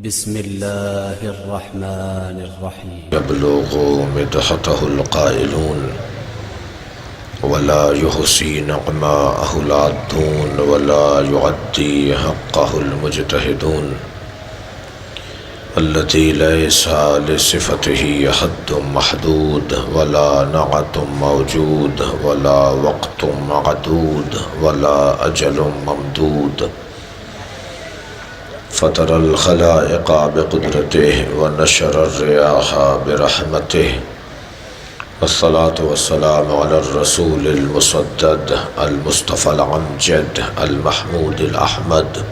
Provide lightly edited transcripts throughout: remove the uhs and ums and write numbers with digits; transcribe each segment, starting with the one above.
بسم الله الرحمن الرحيم. يبلغ مدحته القائلون ولا يحصي نعماءه العادون ولا يعدي حقه المجتهدون التي ليس لصفته حد محدود ولا نعت موجود ولا وقت معدود ولا أجل ممدود فطر الخلائق بقدرته ونشر الرياح برحمته والصلاة والسلام على الرسول المسدد المصطفى الأمجد المحمود الأحمد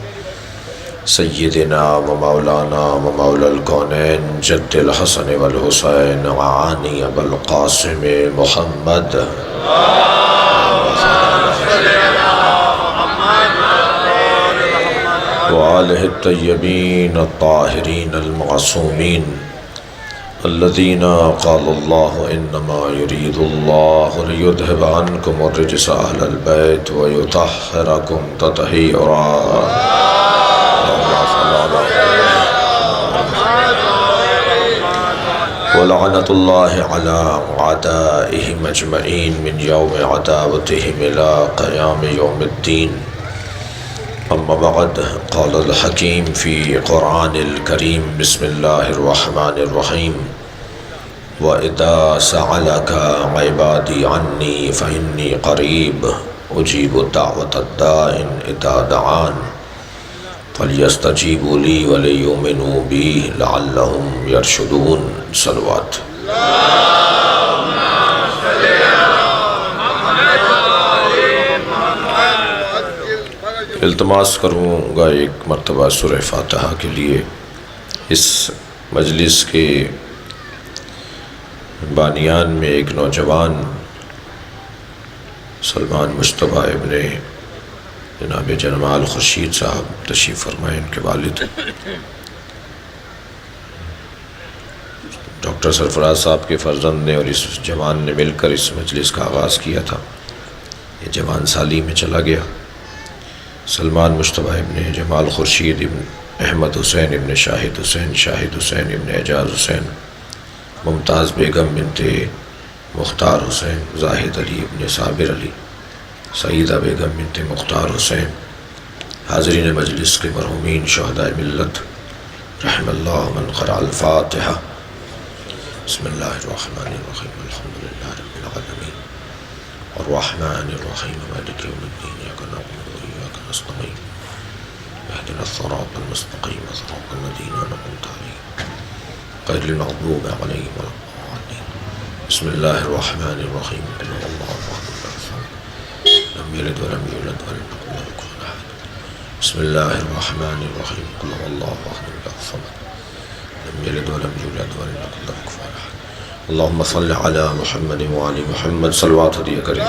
سيدنا ومولانا ومولى الكونين جد الحسن والحسين وعاني أبا القاسم محمد وآله الطيبين الطاهرين المعصومين الذين قال الله إنما يريد الله ليذهب عنكم الرجس أهل البيت ويطهركم تطهيرا. ولعنة الله على أعدائهم أجمعين من يوم عداوتهم إلى قيام يوم الدين. أما بعد، قال الحكيم في قرآن الكريم بسم الله الرحمن الرحيم وإذا سألك عبادي عني فإني قريب أجيب دعوة الداع إذا دعان فليستجيبوا لي وليؤمنوا بي لعلهم يرشدون. صلوات. التماس کروں گا ایک مرتبہ سورہ فاتحہ کے لیے. اس مجلس کے بانیان میں ایک نوجوان سلمان مصطفیٰ ابن جناب جمال خورشید صاحب تشریف فرمائے. ان کے والد ڈاکٹر سرفراز صاحب کے فرزند نے اور اس جوان نے مل کر اس مجلس کا آغاز کیا تھا. یہ جوان سالی میں چلا گیا. سلمان مصطفیٰ ابن جمال خورشید ابن احمد حسین ابن شاہد حسین ابن اعجاز حسین ممتاز بیگم بنت مختار حسین زاہد علی ابن صابر علی سعیدہ بیگم بنت مختار حسین. حاضرین مجلس کے مرحومین شہداء ملت رحم اللہ من قرأ الفاتحہ. بسم اللہ الرحمن الرحیم الحمد للہ رب العالمین الرحمن الرحیم مالک یوم الدین نستعين اهدنا الصراط المستقيم صراط الذين أنعمت عليهم غير المغضوب عليهم ولا الضالين. بسم الله الرحمن الرحيم قل هو الله أحد لم يلد ولم يولد ولم يكن له كفوا أحد. بسم الله الرحمن الرحيم قل هو الله أحد لم يلد ولم يولد ولم يكن له كفوا أحد. اللهم صل على محمد وعلى محمد. صلوات دیا کریں.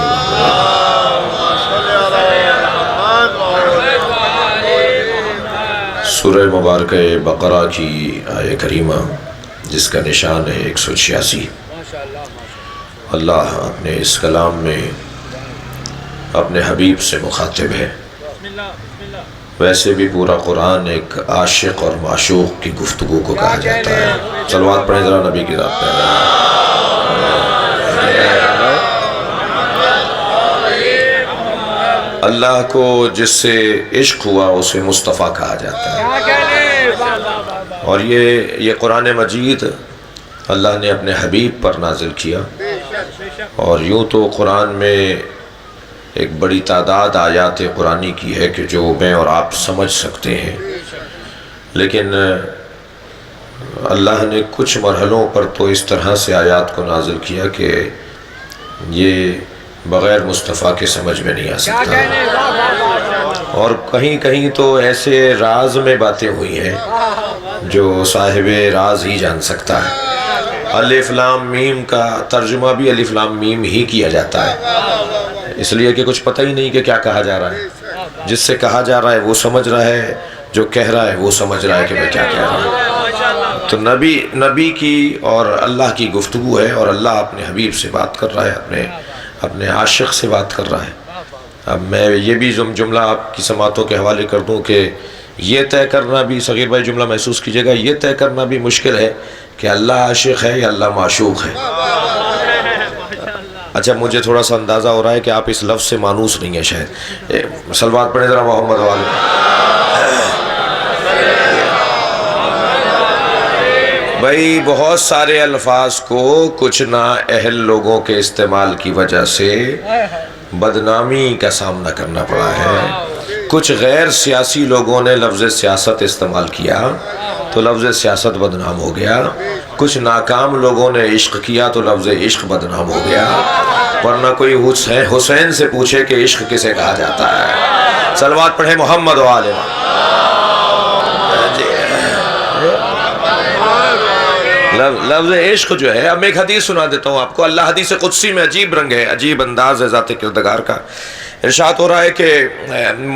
سورہ مبارکہ بقرہ کی آیہ کریمہ جس کا نشان ہے 186. اللہ اپنے اس کلام میں اپنے حبیب سے مخاطب ہے. ویسے بھی پورا قرآن ایک عاشق اور معشوق کی گفتگو کو کہا جاتا ہے. صلوات پڑھیں ذرا نبی کی ذات پہ. اللہ کو جس سے عشق ہوا اسے مصطفیٰ کہا جاتا ہے. اور یہ قرآن مجید اللہ نے اپنے حبیب پر نازل کیا. اور یوں تو قرآن میں ایک بڑی تعداد آیات قرآنی کی ہے کہ جو میں اور آپ سمجھ سکتے ہیں، لیکن اللہ نے کچھ مرحلوں پر تو اس طرح سے آیات کو نازل کیا کہ یہ بغیر مصطفیٰ کے سمجھ میں نہیں آ سکتا. اور کہیں کہیں تو ایسے راز میں باتیں ہوئی ہیں جو صاحب راز ہی جان سکتا ہے. الف لام میم کا ترجمہ بھی الف لام میم ہی کیا جاتا ہے، اس لیے کہ کچھ پتہ ہی نہیں کہ کیا کہا جا رہا ہے. جس سے کہا جا رہا ہے وہ سمجھ رہا ہے، جو کہہ رہا ہے وہ سمجھ رہا ہے کہ میں کیا کہہ رہا ہوں. تو نبی کی اور اللہ کی گفتگو ہے، اور اللہ اپنے حبیب سے بات کر رہا ہے، اپنے عاشق سے بات کر رہا ہے. اب میں یہ بھی جملہ آپ کی سماعتوں کے حوالے کر دوں کہ یہ طے کرنا بھی، صغیر بھائی جملہ محسوس کیجئے گا، یہ طے کرنا بھی مشکل ہے کہ اللہ عاشق ہے یا اللہ معشوق ہے۔ اچھا مجھے تھوڑا سا اندازہ ہو رہا ہے کہ آپ اس لفظ سے مانوس نہیں ہیں شاید۔ صلوات پڑھیں ذرا محمد والے۔ بھائی بہت سارے الفاظ کو کچھ نااہل لوگوں کے استعمال کی وجہ سے بدنامی کا سامنا کرنا پڑا ہے۔ کچھ غیر سیاسی لوگوں نے لفظ سیاست استعمال کیا تو لفظ سیاست بدنام ہو گیا، کچھ ناکام لوگوں نے عشق کیا تو لفظ عشق بدنام ہو گیا، ورنہ کوئی حسین سے پوچھے کہ عشق کسے کہا جاتا ہے۔ صلوات پڑھیں محمد و آل محمد۔ لفظ عشق جو ہے، اب میں ایک حدیث سنا دیتا ہوں آپ کو۔ اللہ حدیث قدسی میں عجیب رنگ ہے، عجیب انداز ہے ذات کردگار کا۔ ارشاد ہو رہا ہے کہ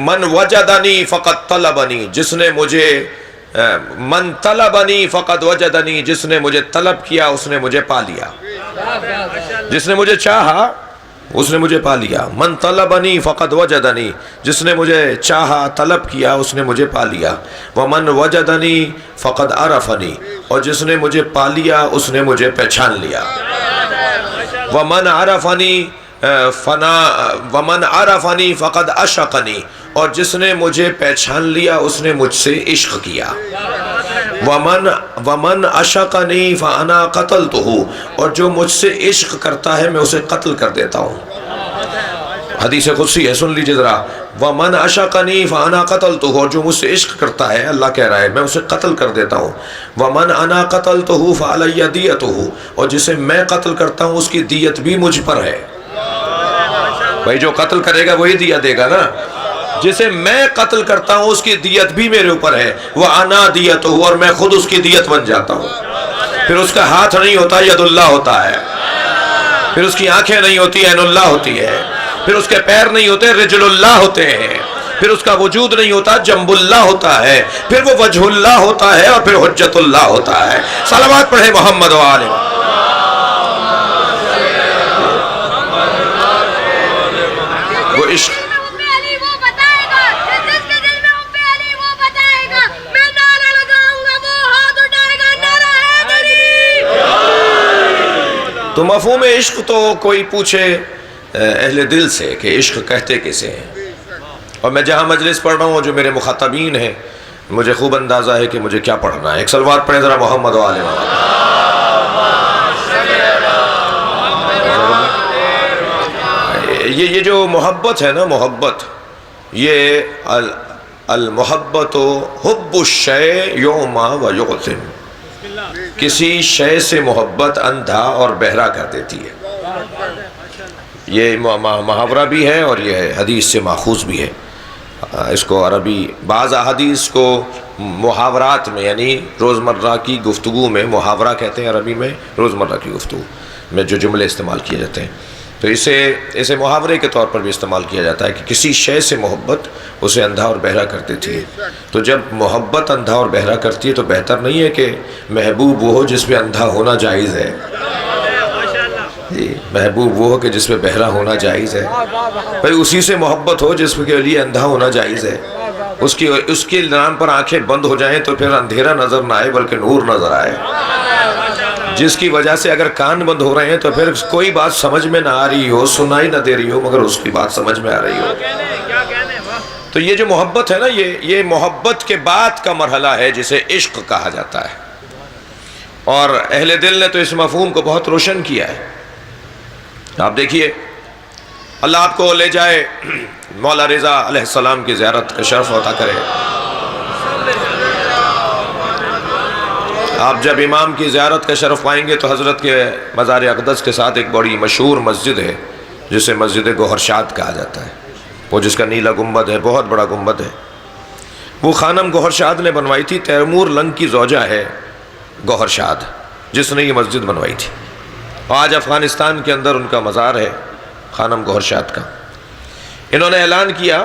من وجدنی فقط طلبنی، جس نے مجھے من طلبنی فقط وجدنی، جس نے مجھے طلب کیا اس نے مجھے پا لیا، جس نے مجھے چاہا اس نے مجھے پا لیا۔ من طلبنی فقط وجدنی، جس نے مجھے چاہا طلب کیا اس نے مجھے پا لیا۔ ومن وجدنی فقط عرفنی، اور جس نے مجھے پا لیا اس نے مجھے پہچان لیا۔ ومن عرفنی ومن عرفنی فقط عشقنی، اور جس نے مجھے پہچان لیا اس نے مجھ سے عشق کیا۔ ومن عشقنی فانا قتلتہ، اور جو مجھ سے عشق کرتا ہے میں اسے قتل کر دیتا ہوں۔ حدیث قدسی ہے، سن لیجئے ذرا۔ ومن عشقنی فانا قتلتہ، اور جو مجھ سے عشق کرتا ہے اللہ کہہ رہا ہے میں اسے قتل کر دیتا ہوں۔ ومن انا قتلتہ فعلی دیتہ، اور جسے میں قتل کرتا ہوں اس کی دیت بھی مجھ پر ہے۔ بھائی جو قتل کرے گا وہی دیت دے گا نا، جسے میں قتل کرتا ہوں اس کی دیت بھی میرے اوپر ہے۔ وَأَنَا دِيَتُهُ، اور میں خود اس کی دیت بن جاتا ہوں۔ پھر اس کا ہاتھ نہیں ہوتا ید اللہ ہوتا ہے، پھر اس کی آنکھیں نہیں ہوتی عین اللہ ہوتی ہے، پھر اس کے پیر نہیں ہوتے رجل اللہ ہوتے ہیں، پھر اس کا وجود نہیں ہوتا جنب اللہ ہوتا ہے، پھر وہ وجہ اللہ ہوتا ہے، اور پھر حجت اللہ ہوتا ہے۔ صلوات پڑھیں محمد و آل محمد۔ وہ عشق تو مفہوم عشق تو کوئی پوچھے اہل دل سے کہ عشق کہتے کسے ہیں، اور میں جہاں مجلس پڑھ رہا ہوں جو میرے مخاطبین ہیں مجھے خوب اندازہ ہے کہ مجھے کیا پڑھنا ہے۔ ایک صلوات پڑھیں ذرا محمد و آل محمد۔ یہ جو محبت ہے نا، محبت یہ المحبت حب الشیء یعمی و یغتم، کسی شے سے محبت اندھا اور بہرا کر دیتی ہے۔ یہ محاورہ بھی ہے اور یہ حدیث سے ماخوذ بھی ہے۔ اس کو عربی بعض احادیث کو محاورات میں یعنی روزمرہ کی گفتگو میں محاورہ کہتے ہیں، عربی میں روزمرہ کی گفتگو میں جو جملے استعمال کیے جاتے ہیں، تو اسے محاورے کے طور پر بھی استعمال کیا جاتا ہے کہ کسی شے سے محبت اسے اندھا اور بہرا کر دیتی ہے۔ تو جب محبت اندھا اور بہرا کرتی ہے تو بہتر نہیں ہے کہ محبوب وہ ہو جس پہ اندھا ہونا جائز ہے، محبوب وہ ہو کہ جس پہ بہرا ہونا جائز ہے۔ بھئی اسی سے محبت ہو جس کے لیے اندھا ہونا جائز ہے، اس کے نام پر آنکھیں بند ہو جائیں تو پھر اندھیرا نظر نہ آئے بلکہ نور نظر آئے، جس کی وجہ سے اگر کان بند ہو رہے ہیں تو پھر کوئی بات سمجھ میں نہ آ رہی ہو، سنائی نہ دے رہی ہو، مگر اس کی بات سمجھ میں آ رہی ہو۔ تو یہ جو محبت ہے نا، یہ محبت کے بعد کا مرحلہ ہے جسے عشق کہا جاتا ہے، اور اہل دل نے تو اس مفہوم کو بہت روشن کیا ہے۔ آپ دیکھیے اللہ آپ کو لے جائے مولا رضا علیہ السلام کی زیارت کا شرف عطا کرے۔ آپ جب امام کی زیارت کا شرف پائیں گے تو حضرت کے مزار اقدس کے ساتھ ایک بڑی مشہور مسجد ہے جسے مسجد گوہر شاد کہا جاتا ہے، وہ جس کا نیلا گنبد ہے، بہت بڑا گنبد ہے۔ وہ خانم گوہر شاد نے بنوائی تھی، تیمور لنگ کی زوجہ ہے گوہر شاد جس نے یہ مسجد بنوائی تھی، آج افغانستان کے اندر ان کا مزار ہے خانم گوہر شاد کا۔ انہوں نے اعلان کیا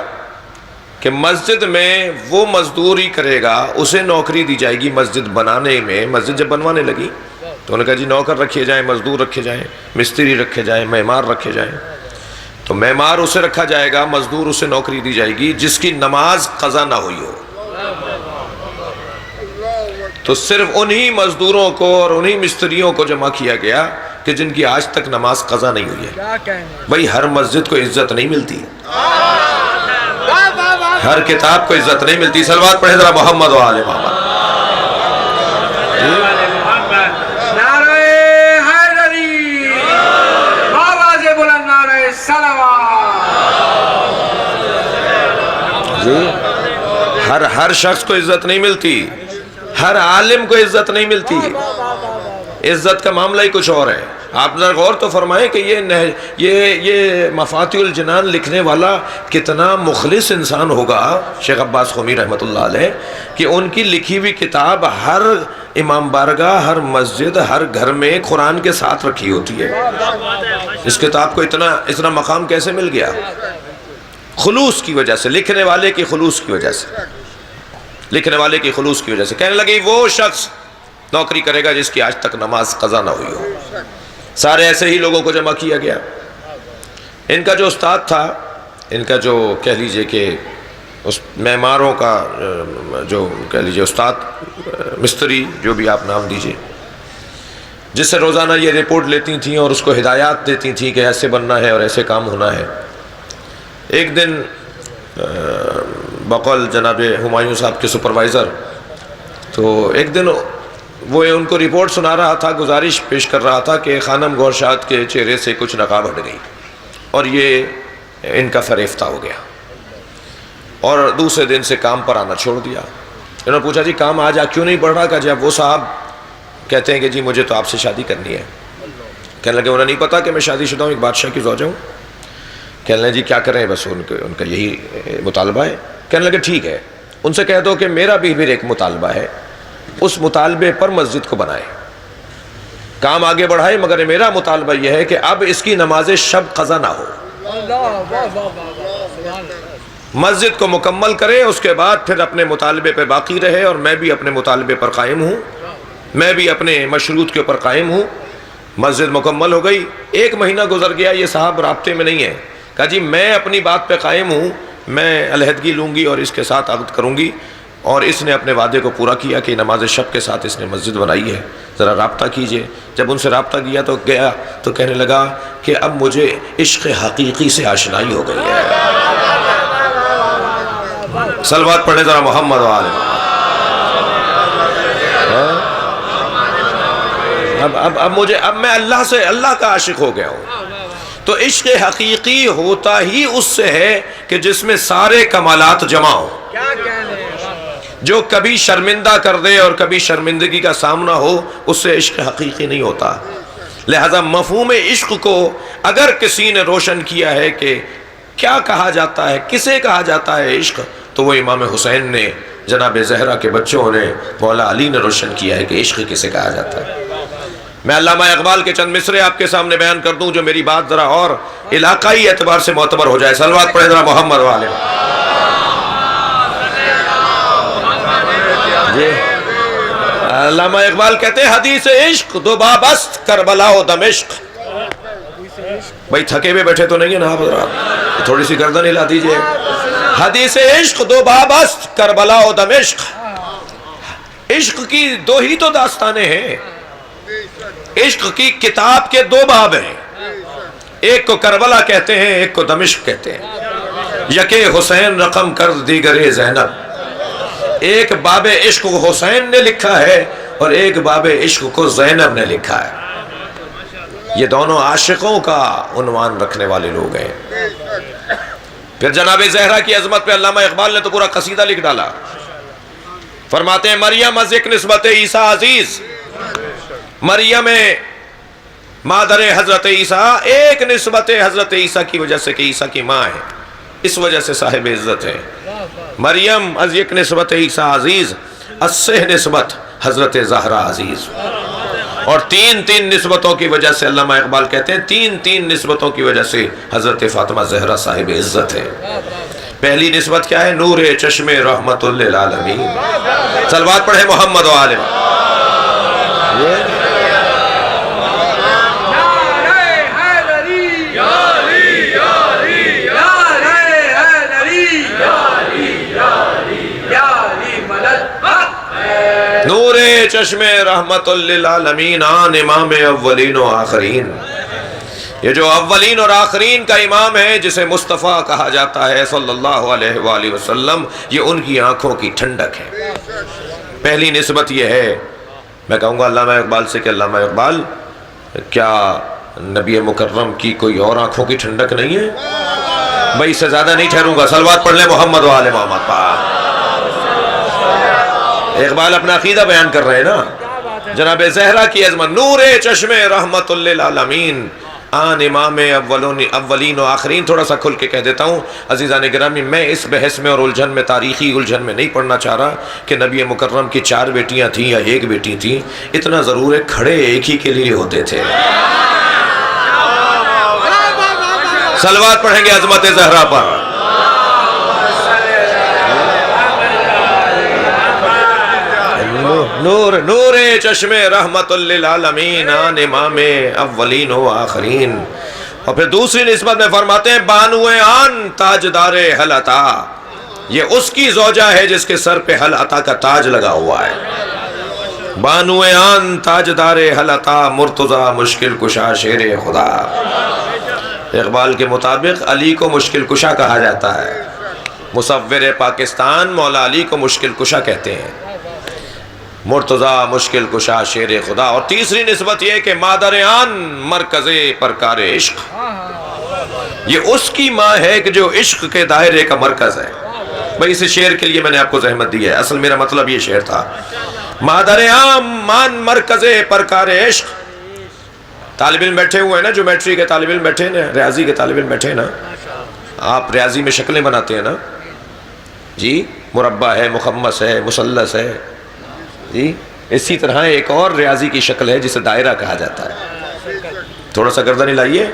کہ مسجد میں وہ مزدوری کرے گا اسے نوکری دی جائے گی مسجد بنانے میں۔ مسجد جب بنوانے لگی تو انہوں نے کہا جی نوکر رکھے جائیں، مزدور رکھے جائیں، مستری رکھے جائیں، معمار رکھے جائیں۔ تو معمار اسے رکھا جائے گا، مزدور اسے نوکری دی جائے گی جس کی نماز قضا نہ ہوئی ہو۔ تو صرف انہی مزدوروں کو اور انہی مستریوں کو جمع کیا گیا کہ جن کی آج تک نماز قضا نہیں ہوئی ہے۔ بھئی ہر مسجد کو عزت نہیں ملتی، ہر کتاب کو عزت نہیں ملتی۔ صلوات پڑھیں ذرا محمد و آل محمد۔ نعرہ حیدری، آواز بلند نعرہ صلوات۔ جی ہر شخص کو عزت نہیں ملتی، ہر عالم کو عزت نہیں ملتی۔ عزت کا معاملہ ہی کچھ اور ہے۔ آپ ذرا غور تو فرمائیں کہ یہ مفاتیح الجنان لکھنے والا کتنا مخلص انسان ہوگا، شیخ عباس قمی رحمۃ اللہ علیہ، کہ ان کی لکھی ہوئی کتاب ہر امام بارگاہ، ہر مسجد، ہر گھر میں قرآن کے ساتھ رکھی ہوتی ہے۔ اس کتاب کو اتنا مقام کیسے مل گیا؟ خلوص کی وجہ سے، لکھنے والے کی خلوص کی وجہ سے، لکھنے والے کی خلوص کی وجہ سے۔ کہنے لگے وہ شخص نوکری کرے گا جس کی آج تک نماز قضا نہ ہوئی ہو۔ سارے ایسے ہی لوگوں کو جمع کیا گیا۔ ان کا جو استاد تھا، ان کا جو کہہ لیجئے کہ اس معماروں کا جو کہہ لیجئے استاد، مستری، جو بھی آپ نام دیجئے، جس سے روزانہ یہ رپورٹ لیتی تھیں اور اس کو ہدایات دیتی تھیں کہ ایسے بننا ہے اور ایسے کام ہونا ہے۔ ایک دن بقول جناب ہمایوں صاحب کے سپروائزر، تو ایک دن وہ ان کو رپورٹ سنا رہا تھا، گزارش پیش کر رہا تھا کہ خانم گورشاد کے چہرے سے کچھ نقاب ہٹ گئی اور یہ ان کا فریفتہ ہو گیا، اور دوسرے دن سے کام پر آنا چھوڑ دیا۔ انہوں نے پوچھا جی کام آج کیوں نہیں بڑھ رہا؟ کہ جب وہ صاحب کہتے ہیں کہ جی مجھے تو آپ سے شادی کرنی ہے۔ کہنے لگے انہیں نہیں پتا کہ میں شادی شدہ ہوں، ایک بادشاہ کی زوجہ ہوں۔ کہنے لگے جی کیا کریں، بس ان کا یہی مطالبہ ہے۔ کہنے لگے ٹھیک ہے، ان سے کہہ دو کہ میرا بھی ایک مطالبہ ہے، اس مطالبے پر مسجد کو بنائے، کام آگے بڑھائے، مگر میرا مطالبہ یہ ہے کہ اب اس کی نماز شب قضا نہ ہو، مسجد کو مکمل کرے، اس کے بعد پھر اپنے مطالبے پہ باقی رہے، اور میں بھی اپنے مطالبے پر قائم ہوں، میں بھی اپنے مشروط کے اوپر قائم ہوں۔ مسجد مکمل ہو گئی، 1 مہینہ گزر گیا، یہ صاحب رابطے میں نہیں ہے۔ کہا جی میں اپنی بات پہ قائم ہوں، میں علیحدگی لوں گی اور اس کے ساتھ عقد کروں گی، اور اس نے اپنے وعدے کو پورا کیا کہ نماز شب کے ساتھ اس نے مسجد بنائی ہے، ذرا رابطہ کیجئے۔ جب ان سے رابطہ کیا تو کہنے لگا کہ اب مجھے عشق حقیقی سے آشنائی ہو گئی ہے۔ صلوات پڑھیں ذرا محمد و آل محمد۔ اب میں اللہ کا عاشق ہو گیا ہوں۔ تو عشق حقیقی ہوتا ہی اس سے ہے کہ جس میں سارے کمالات جمع ہوں، جو کبھی شرمندہ کر دے اور کبھی شرمندگی کا سامنا ہو، اس سے عشق حقیقی نہیں ہوتا۔ لہذا مفہوم عشق کو اگر کسی نے روشن کیا ہے کہ کیا کہا جاتا ہے، کسے کہا جاتا ہے عشق، تو وہ امام حسین نے، جناب زہرا کے بچوں نے، مولا علی نے روشن کیا ہے کہ عشق کسے کہا جاتا ہے۔ میں علامہ اقبال کے چند مصرے آپ کے سامنے بیان کر دوں جو میری بات ذرا اور علاقائی اعتبار سے معتبر ہو جائے۔ صلوات پڑھیں ذرا محمد و آل جی۔ علامہ اقبال کہتے ہیں حدیث عشق دو بابست کربلا و دمشق۔ بھائی تھکے ہوئے بیٹھے تو نہیں ہیں نا حضرات، تھوڑی سی گردن ہلا دیجئے۔ حدیث عشق دو بابست کربلا و دمشق۔ عشق کی 2 ہی تو داستانیں ہیں، عشق کی کتاب کے 2 باب ہیں، ایک کو کربلا کہتے ہیں، ایک کو دمشق کہتے ہیں۔ یکے حسین رقم کر دیگرے زینب، ایک باب عشق کو حسین نے لکھا ہے اور ایک باب عشق کو زینب نے لکھا ہے۔ یہ دونوں عاشقوں کا عنوان رکھنے والے لوگ ہیں۔ پھر جناب زہرا کی عظمت پہ علامہ اقبال نے تو پورا قصیدہ لکھ ڈالا۔ فرماتے ہیں مریم از ایک نسبت عیسیٰ عزیز، مریم مادر حضرت عیسیٰ ایک نسبت حضرت عیسیٰ کی وجہ سے کہ عیسیٰ کی ماں ہے، اس وجہ سے صاحب عزت ہے۔ مریم از یک نسبت عیسیٰ عزیز، اسہ نسبت حضرت زہرا عزیز۔ اور 3 نسبتوں کی وجہ سے علامہ اقبال کہتے ہیں 3 نسبتوں کی وجہ سے حضرت فاطمہ زہرا صاحب عزت ہے۔ پہلی نسبت کیا ہے؟ نور چشم رحمت للعالمین۔ صلوات پڑھے محمد و آل محمد۔ نور چشم رحمت للعالمین آن امام اولین و آخرین. یہ جو اولین اور آخرین کا امام ہے جسے مصطفیٰ کہا جاتا ہے صلی اللہ علیہ وآلہ وسلم، یہ ان کی آنکھوں کی ٹھنڈک ہے. پہلی نسبت یہ ہے، میں کہوں گا علامہ اقبال سے کہ علامہ اقبال کیا نبی مکرم کی کوئی اور آنکھوں کی ٹھنڈک نہیں ہے؟ بھائی اس سے زیادہ نہیں ٹھہروں گا، صلوات پڑھ لیں محمد و آل محمد پر. اقبال اپنا عقیدہ بیان کر رہے ہیں نا. جناب زہرا کی عظمت، نور چشم رحمت للعالمین آن امام اولین و آخرین. تھوڑا سا کھل کے کہہ دیتا ہوں عزیزان گرامی، میں اس بحث میں اور الجھن میں، تاریخی الجھن میں نہیں پڑھنا چاہ رہا کہ نبی مکرم کی 4 بیٹیاں تھیں یا 1 بیٹی تھی. اتنا ضرور ہے کھڑے ایک ہی کے لیے ہوتے تھے. صلوات پڑھیں گے عظمت زہرا پر. نور چشم رحمت للعالمین آن امام اولین و آخرین. اور پھر دوسری نسبت میں فرماتے ہیں بانو آن تاجدار حل عطا. یہ اس کی زوجہ ہے جس کے سر پہ حل عطا کا تاج لگا ہوا ہے. بانو آن تاجدار حل عطا مرتضی مشکل کشا شیر خدا. اقبال کے مطابق علی کو مشکل کشا کہا جاتا ہے. مصور پاکستان مولا علی کو مشکل کشا کہتے ہیں. مرتضی مشکل کشا شیر خدا. اور تیسری نسبت یہ کہ مادر آن مرکز پرکار عشق. یہ اس کی ماں ہے کہ جو عشق کے دائرے کا مرکز ہے. بھئی اس شعر کے لیے میں نے آپ کو زحمت دی ہے، اصل میرا مطلب یہ شعر تھا. مادر آن مرکز پرکار عشق. طالب علم بیٹھے ہوئے ہیں نا، جو میٹری کے طالب علم بیٹھے ہیں، ریاضی کے طالب علم بیٹھے ہیں نا، آپ ریاضی میں شکلیں بناتے ہیں نا جی، مربع ہے، مخمس ہے، مثلث ہے جی. اسی طرح ایک اور ریاضی کی شکل ہے جسے دائرہ کہا جاتا ہے. تھوڑا سا گردن ہلائیے.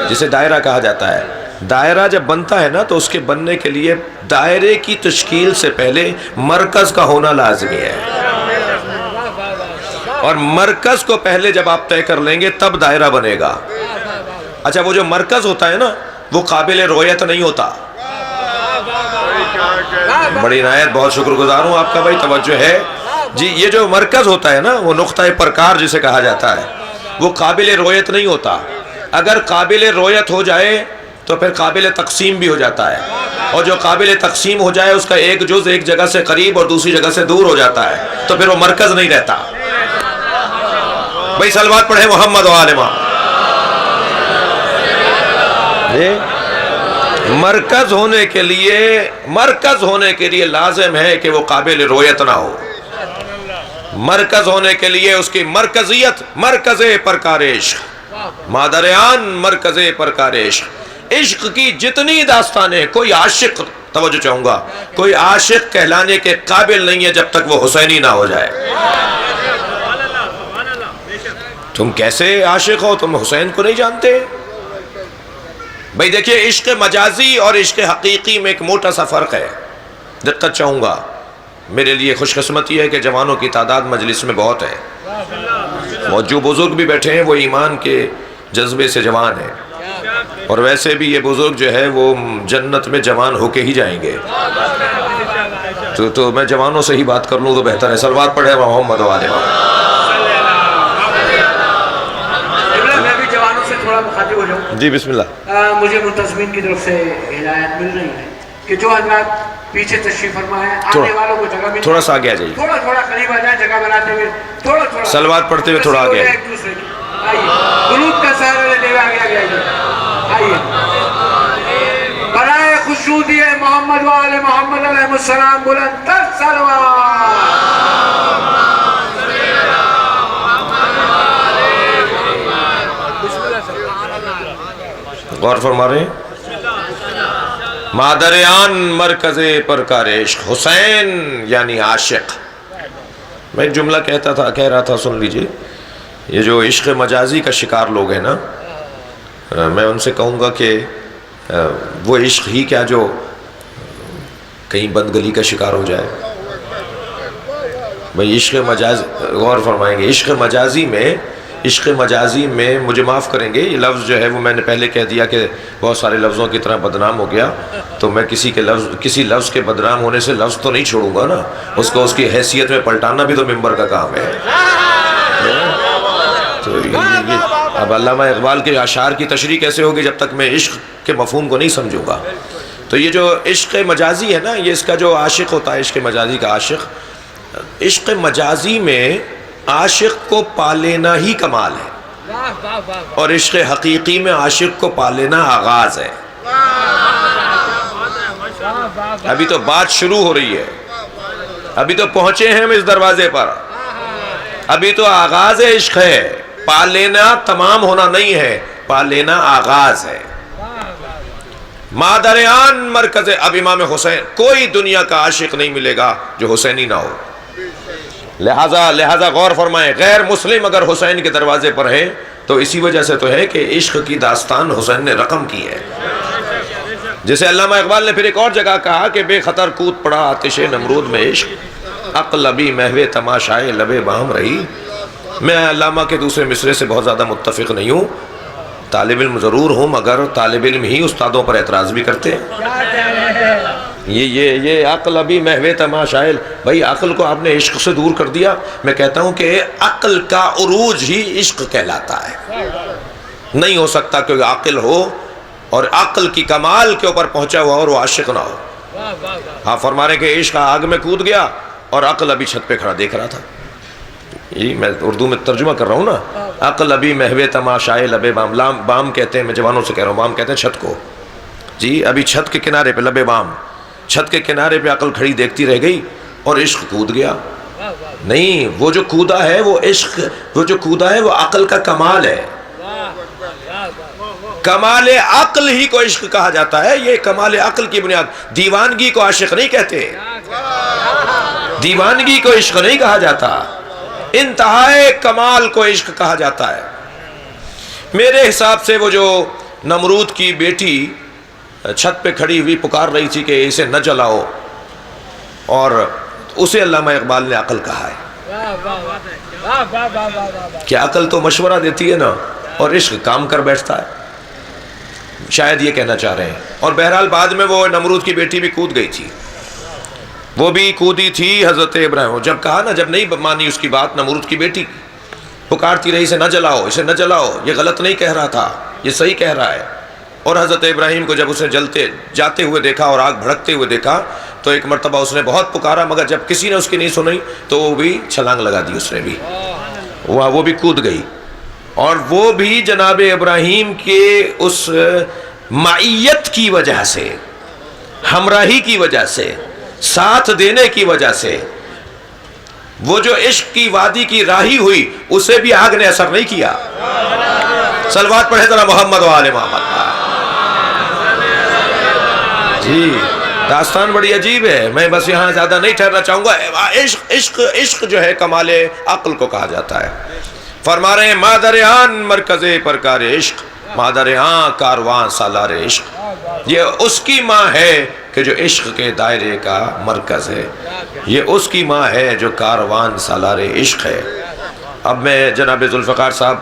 جسے دائرہ کہا جاتا ہے. دائرہ جب بنتا ہے نا تو اس کے بننے کے لیے دائرے کی تشکیل سے پہلے مرکز کا ہونا لازمی ہے. اور مرکز کو پہلے جب آپ طے کر لیں گے تب دائرہ بنے گا. اچھا وہ جو مرکز ہوتا ہے نا وہ قابل رویت نہیں ہوتا. بڑی عنایت، بہت شکر گزار ہوں آپ کا بھائی، توجہ ہے جی. یہ جو مرکز ہوتا ہے نا وہ نقطہ پرکار جسے کہا جاتا ہے، وہ قابل رویت نہیں ہوتا. اگر قابل رویت ہو جائے تو پھر قابل تقسیم بھی ہو جاتا ہے. اور جو قابل تقسیم ہو جائے اس کا ایک جز ایک جگہ سے قریب اور دوسری جگہ سے دور ہو جاتا ہے تو پھر وہ مرکز نہیں رہتا. بھائی صلوات پڑھیں محمد و آل محمد. مرکز ہونے کے لیے لازم ہے کہ وہ قابل رویت نہ ہو. مرکز ہونے کے لیے اس کی مرکزیت مرکز پرکار عشق. مادر آن مرکز پرکار عشق. عشق کی جتنی داستانیں، کوئی عاشق، توجہ چاہوں گا، کوئی عاشق کہلانے کے قابل نہیں ہے جب تک وہ حسینی نہ ہو جائے. تم کیسے عاشق ہو، تم حسین کو نہیں جانتے؟ بھئی دیکھیے عشق مجازی اور عشق حقیقی میں ایک موٹا سا فرق ہے. دقت چاہوں گا. میرے لیے خوش قسمتی ہے کہ جوانوں کی تعداد مجلس میں بہت ہے. اور جو بزرگ بھی بیٹھے ہیں وہ ایمان کے جذبے سے جوان ہیں. اور ویسے بھی یہ بزرگ جو ہے وہ جنت میں جوان ہو کے ہی جائیں گے. تو میں جوانوں سے ہی بات کر لوں تو بہتر ہے. صلوات پڑھے محمد و آل محمد. میں بھی جوانوں سے تھوڑا مخاطب ہو جاؤں. جی بسم اللہ. مجھے منتظمین کی طرف سے ہدایت مل رہی ہے کہ جو حضرات پیچھے تشریف فرما ہے آنے والوں کو جگہ مل، تھوڑا سا آگے آ جائیے، تھوڑا قریب آ جائیں، جگہ بناتے ہوئے تھوڑا صلوات پڑھتے ہوئے تھوڑا آگے ایک دوسرے کی. آئیے قلوب کا سہارا لیتے ہوئے آگے آئیے. برائے خشنودی محمد و آل محمد علیہ السلام بلند تر صلوات. غور فرما رہے ہیں. مادر آن مرکز پرکار عشق. حسین یعنی عاشق. میں ایک جملہ کہہ رہا تھا، سن لیجئے. یہ جو عشق مجازی کا شکار لوگ ہیں نا، میں ان سے کہوں گا کہ وہ عشق ہی کیا جو کہیں بند گلی کا شکار ہو جائے. بھئی عشق مجاز، غور فرمائیں گے، عشق مجازی میں عشق مجازی میں مجھے معاف کریں گے، یہ لفظ جو ہے وہ میں نے پہلے کہہ دیا کہ بہت سارے لفظوں کی طرح بدنام ہو گیا، تو میں کسی لفظ کے بدنام ہونے سے لفظ تو نہیں چھوڑوں گا نا، اس کو اس کی حیثیت میں پلٹانا بھی تو ممبر کا کام ہے۔ تو اب علامہ اقبال کے اشعار کی تشریح کیسے ہوگی جب تک میں عشق کے مفہوم کو نہیں سمجھوں گا؟ تو یہ جو عشق مجازی ہے نا، یہ اس کا جو عاشق ہوتا ہے، عشق مجازی کا عاشق، عشق مجازی میں عاشق کو پا لینا ہی کمال ہے، اور عشق حقیقی میں عاشق کو پا لینا آغاز ہے۔ ابھی تو بات شروع ہو رہی ہے، ابھی تو پہنچے ہیں ہم اس دروازے پر، ابھی تو آغاز عشق ہے، پا لینا تمام ہونا نہیں ہے، پا لینا آغاز ہے۔ مادریان مرکز، اب امام حسین، کوئی دنیا کا عاشق نہیں ملے گا جو حسینی نہ ہو، لہذا غور فرمائیں، غیر مسلم اگر حسین کے دروازے پر ہے تو اسی وجہ سے تو ہے کہ عشق کی داستان حسین نے رقم کی ہے۔ جسے علامہ اقبال نے پھر ایک اور جگہ کہا کہ بے خطر کود پڑا آتش نمرود میں عشق، عقل ابھی محو تماشائے لب بام رہی۔ میں علامہ کے دوسرے مصرے سے بہت زیادہ متفق نہیں ہوں، طالب علم ضرور ہوں، مگر طالب علم ہی استادوں پر اعتراض بھی کرتے ہیں۔ یہ عقل ابھی محو تماشائے، بھائی عقل کو آپ نے عشق سے دور کر دیا۔ میں کہتا ہوں کہ عقل کا عروج ہی عشق کہلاتا ہے۔ نہیں ہو سکتا کہ عقل ہو اور عقل کی کمال کے اوپر پہنچا ہوا اور وہ عاشق نہ ہو۔ آپ فرما رہے ہیں کہ عشق آگ میں کود گیا اور عقل ابھی چھت پہ کھڑا دیکھ رہا تھا۔ یہ میں اردو میں ترجمہ کر رہا ہوں نا، عقل ابھی محو تماشائے لب بام، بام کہتے ہیں، میں جوانوں سے کہہ رہا ہوں، بام کہتے ہیں چھت کو، جی ابھی چھت کے کنارے پہ لب بام، چھت کے کنارے پہ عقل کھڑی دیکھتی رہ گئی اور عشق کود گیا۔ نہیں، وہ جو کودا ہے وہ عشق، وہ جو کودا ہے وہ عقل کا کمال ہے۔ کمال عقل ہی کو عشق کہا جاتا ہے، یہ کمال عقل کی بنیاد۔ دیوانگی کو عاشق نہیں کہتے، دیوانگی کو عشق نہیں کہا جاتا، انتہائے کمال کو عشق کہا جاتا ہے۔ میرے حساب سے وہ جو نمرود کی بیٹی چھت پہ کھڑی ہوئی پکار رہی تھی کہ اسے نہ جلاؤ، اور اسے علامہ اقبال نے عقل کہا ہے۔ کہ عقل تو مشورہ دیتی ہے نا، اور عشق کام کر بیٹھتا ہے، شاید یہ کہنا چاہ رہے ہیں۔ اور بہرحال بعد میں وہ نمرود کی بیٹی بھی کود گئی تھی، وہ بھی کودی تھی حضرت ابراہیم۔ جب کہا نا، جب نہیں مانی اس کی بات، نمرود کی بیٹی پکارتی رہی اسے نہ جلاؤ، اسے نہ جلاؤ، یہ غلط نہیں کہہ رہا تھا، یہ صحیح کہہ رہا ہے۔ اور حضرت ابراہیم کو جب اسے جاتے ہوئے دیکھا اور آگ بھڑکتے ہوئے دیکھا تو ایک مرتبہ اس نے بہت پکارا، مگر جب کسی نے اس کی نہیں سنی تو وہ بھی چھلانگ لگا دی، اس نے بھی، وہ بھی کود گئی۔ اور وہ بھی جناب ابراہیم کے اس معیت کی وجہ سے، ہمراہی کی وجہ سے، ساتھ دینے کی وجہ سے، وہ جو عشق کی وادی کی راہی ہوئی، اسے بھی آگ نے اثر نہیں کیا۔ صلوات پڑھے ذرا محمد و آل محمد۔ جی داستان بڑی عجیب ہے، میں بس یہاں زیادہ نہیں ٹھہرنا چاہوں گا۔ عشق جو ہے کمال عقل کو کہا جاتا ہے۔ فرما رہے ہیں مادریان مرکز پرکار عشق، مادریان کاروان سالار عشق۔ یہ اس کی ماں ہے کہ جو عشق کے دائرے کا مرکز ہے، یہ اس کی ماں ہے جو کاروان سالار عشق ہے۔ اب میں جناب ذوالفقار صاحب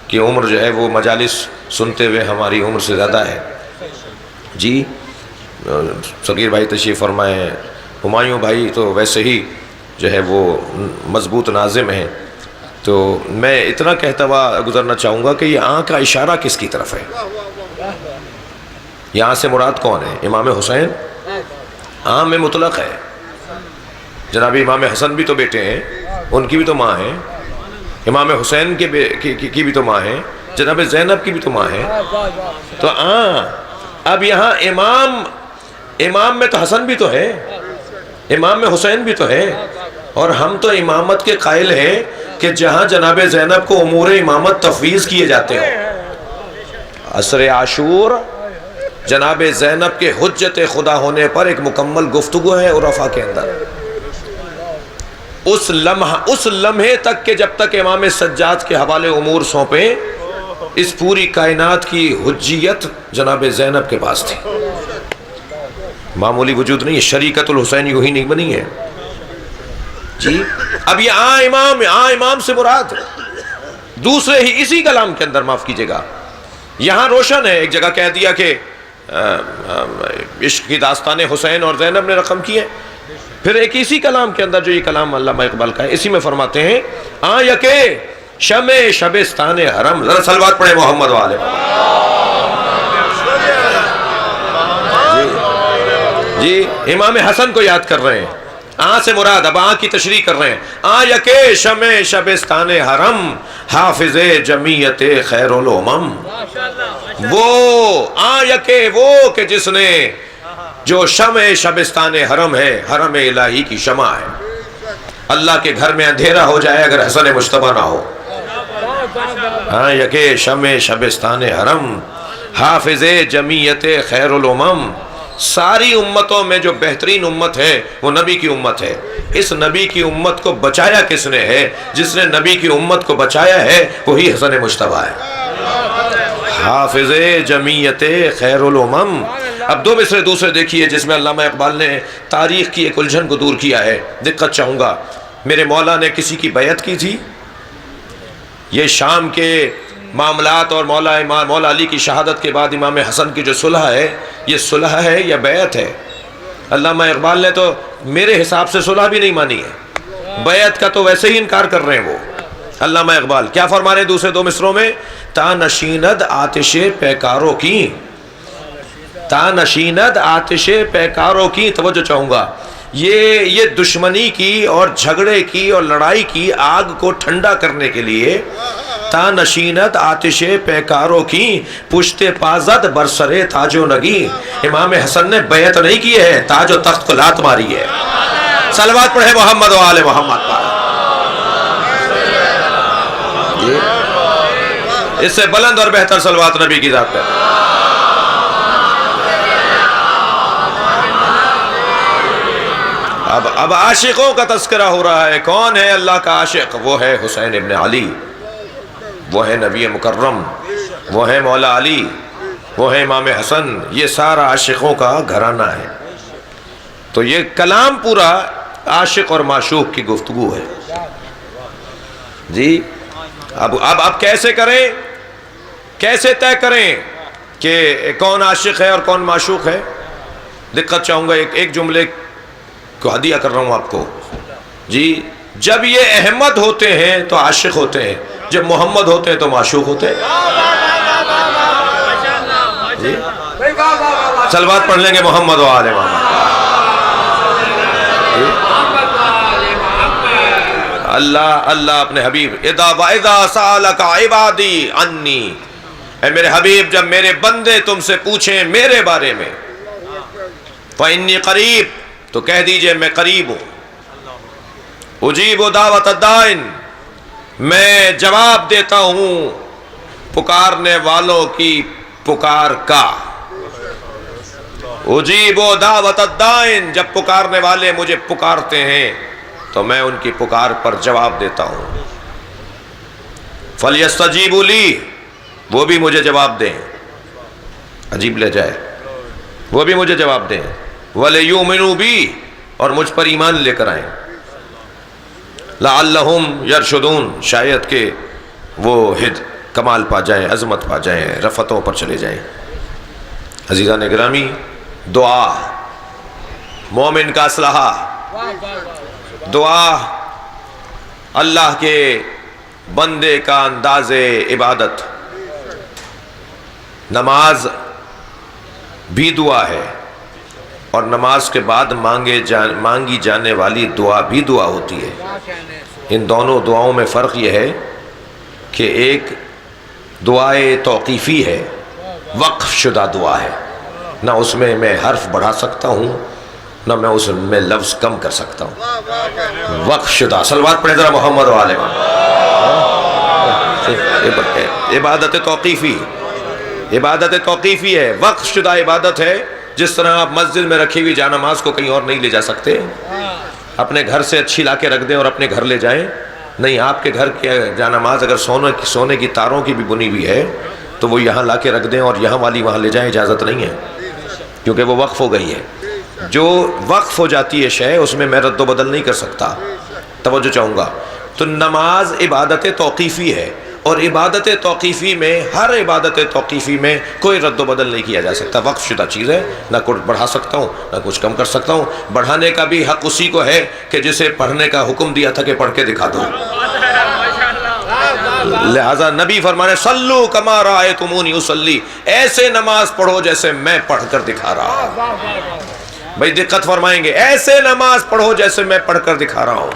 کی عمر جو ہے وہ مجالس سنتے ہوئے ہماری عمر سے زیادہ ہے، جی صغیر بھائی تشریف فرمائے، ہمایوں بھائی تو ویسے ہی جو ہے وہ مضبوط ناظم ہیں۔ تو میں اتنا کہتا ہوا گزرنا چاہوں گا کہ یہ آنکھ کا اشارہ کس کی طرف ہے؟ یہاں سے مراد کون ہے؟ امام حسین عام میں مطلق ہے، جناب امام حسن بھی تو بیٹے ہیں، ان کی بھی تو ماں ہے، امام حسین کی بھی تو ماں ہے، جناب زینب کی بھی تو ماں ہے۔ تو اب یہاں امام میں تو حسن بھی تو ہے، امام میں حسین بھی تو ہے، اور ہم تو امامت کے قائل ہیں کہ جہاں جناب زینب کو امور امامت تفویض کیے جاتے ہوں۔ عصر عاشور جناب زینب کے حجت خدا ہونے پر ایک مکمل گفتگو ہے عرفاء کے اندر۔ اس لمحے تک کہ جب تک امام سجاد کے حوالے امور سونپیں، اس پوری کائنات کی حجیت جناب زینب کے پاس تھی، معمولی وجود نہیں ہے، شریکت الحسین یوں ہی نہیں بنی ہے جی۔ اب یہ امام سے مراد دوسرے ہی اسی کلام کے اندر، معاف کیجیے گا، یہاں روشن ہے، ایک جگہ کہہ دیا کہ عشق کی داستانیں حسین اور زینب نے رقم کی ہے، پھر ایک اسی کلام کے اندر جو یہ کلام علامہ اقبال کا ہے، اسی میں فرماتے ہیں آ یکے شمع شبستان حرم، ذرا صلوات پڑھے محمد والے جی امام حسن کو یاد کر رہے ہیں، آن سے مراد اب آن کی تشریح کر رہے ہیں، آن یکے شمع شبستان حرم حافظ جمعیت خیر الامم، وہ آن یکے وہ کہ جس نے جو شمع شبستان حرم ہے، حرم الہی کی شمع ہے، اللہ کے گھر میں اندھیرا ہو جائے اگر حسن مجتبی نہ ہو، آن یکے شمع شبستان حرم حافظ جمعیت خیر الامم، ساری امتوں میں جو بہترین امت ہے وہ نبی کی امت ہے، اس نبی کی امت کو بچایا کس نے ہے؟ جس نے نبی کی امت کو بچایا ہے وہی حسن مجتبی ہے، حافظ جمعیت خیر الامم۔ اب دو مصرے دوسرے دیکھیے جس میں علامہ اقبال نے تاریخ کی ایک الجھن کو دور کیا ہے، دقت چاہوں گا، میرے مولا نے کسی کی بیعت کی تھی، یہ شام کے معاملات اور مولا علی کی شہادت کے بعد امام حسن کی جو صلح ہے، یہ صلح ہے یا بیعت ہے؟ علامہ اقبال نے تو میرے حساب سے صلح بھی نہیں مانی ہے، بیعت کا تو ویسے ہی انکار کر رہے ہیں وہ۔ علامہ اقبال کیا فرما رہے ہیں دوسرے دو مصروں میں؟ تا نشیند آتش پیکاروں کی، تا نشیند آتش پیکاروں کی، توجہ چاہوں گا، یہ دشمنی کی اور جھگڑے کی اور لڑائی کی آگ کو ٹھنڈا کرنے کے لیے تا نشینت آتش پیکاروں کی پشت پازد برسرے تاج و نگی، امام حسن نے بیعت نہیں کی ہے، تاج و تخت کو لات ماری ہے۔ صلوات پڑھے محمد و آل محمد پر، اس سے بلند اور بہتر صلوات نبی کی ذات پر۔ اب عاشقوں کا تذکرہ ہو رہا ہے، کون ہے اللہ کا عاشق؟ وہ ہے حسین ابن علی، وہ ہے نبی مکرم، وہ ہے مولا علی، وہ ہے امام حسن، یہ سارا عاشقوں کا گھرانہ ہے۔ تو یہ کلام پورا عاشق اور معشوق کی گفتگو ہے جی۔ اب کیسے کریں، کیسے طے کریں کہ کون عاشق ہے اور کون معشوق ہے؟ دقت چاہوں گا، ایک جملے کو ہدیہ کر رہا ہوں آپ کو جی۔ جب یہ احمد ہوتے ہیں تو عاشق ہوتے ہیں، جب محمد ہوتے ہیں تو معشوق ہوتے ہیں جی۔ صلوات پڑھ لیں گے محمد و آل محمد۔ اللہ اپنے حبیب اذا سألک عبادی انی، اے میرے حبیب جب میرے بندے تم سے پوچھیں میرے بارے میں، فإنی قریب، تو کہہ دیجئے میں قریب ہوں، اجیب دعوت الدائن، میں جواب دیتا ہوں پکارنے والوں کی پکار کا، اجیب دعوت الدائن، جب پکارنے والے مجھے پکارتے ہیں تو میں ان کی پکار پر جواب دیتا ہوں، فَلْيَسْتَجِيبُوا لِي، وہ بھی مجھے جواب دیں، عجیب لے جائے، وہ بھی مجھے جواب دیں، وَلْيُؤْمِنُوا بِي، اور مجھ پر ایمان لے کر آئیں، لَعَلَّهُمْ يَرْشُدُونَ، شاید کہ وہ کمال پا جائیں، عظمت پا جائیں، رفتوں پر چلے جائیں۔ عزیزان گرامی، دعا مومن کا اسلحہ، دعا اللہ کے بندے کا انداز عبادت، نماز بھی دعا ہے اور نماز کے بعد مانگی جانے والی دعا بھی دعا ہوتی ہے۔ ان دونوں دعاؤں میں فرق یہ ہے کہ ایک دعائے توقیفی ہے، وقف شدہ دعا ہے، نہ اس میں حرف بڑھا سکتا ہوں نہ میں اس میں لفظ کم کر سکتا ہوں، وقف شدہ۔ صلوات پڑھیں ذرا محمد و آل محمد۔ عبادت توقیفی، عبادت توقیفی ہے، وقف شدہ عبادت ہے۔ جس طرح آپ مسجد میں رکھی ہوئی جانماز کو کہیں اور نہیں لے جا سکتے، اپنے گھر سے اچھی لا کے رکھ دیں اور اپنے گھر لے جائیں، نہیں، آپ کے گھر کے جانماز اگر سونے کی تاروں کی بھی بنی ہوئی ہے تو وہ یہاں لا کے رکھ دیں اور یہاں والی وہاں لے جائیں، اجازت نہیں ہے، کیونکہ وہ وقف ہو گئی ہے۔ جو وقف ہو جاتی ہے شے، اس میں میں رد و بدل نہیں کر سکتا۔ توجہ چاہوں گا، تو نماز عبادت توقیفی ہے اور عبادت توقیفی میں، ہر عبادت توقیفی میں کوئی رد و بدل نہیں کیا جا سکتا، وقف شدہ چیز ہے، نہ کچھ بڑھا سکتا ہوں نہ کچھ کم کر سکتا ہوں۔ بڑھانے کا بھی حق اسی کو ہے کہ جسے پڑھنے کا حکم دیا تھا کہ پڑھ کے دکھا دو۔ لہذا نبی فرمانے صلو کما رأیتمونی اصلی، ایسے نماز پڑھو جیسے میں پڑھ کر دکھا رہا ہوں۔ بھائی دقت فرمائیں گے، ایسے نماز پڑھو جیسے میں پڑھ کر دکھا رہا ہوں۔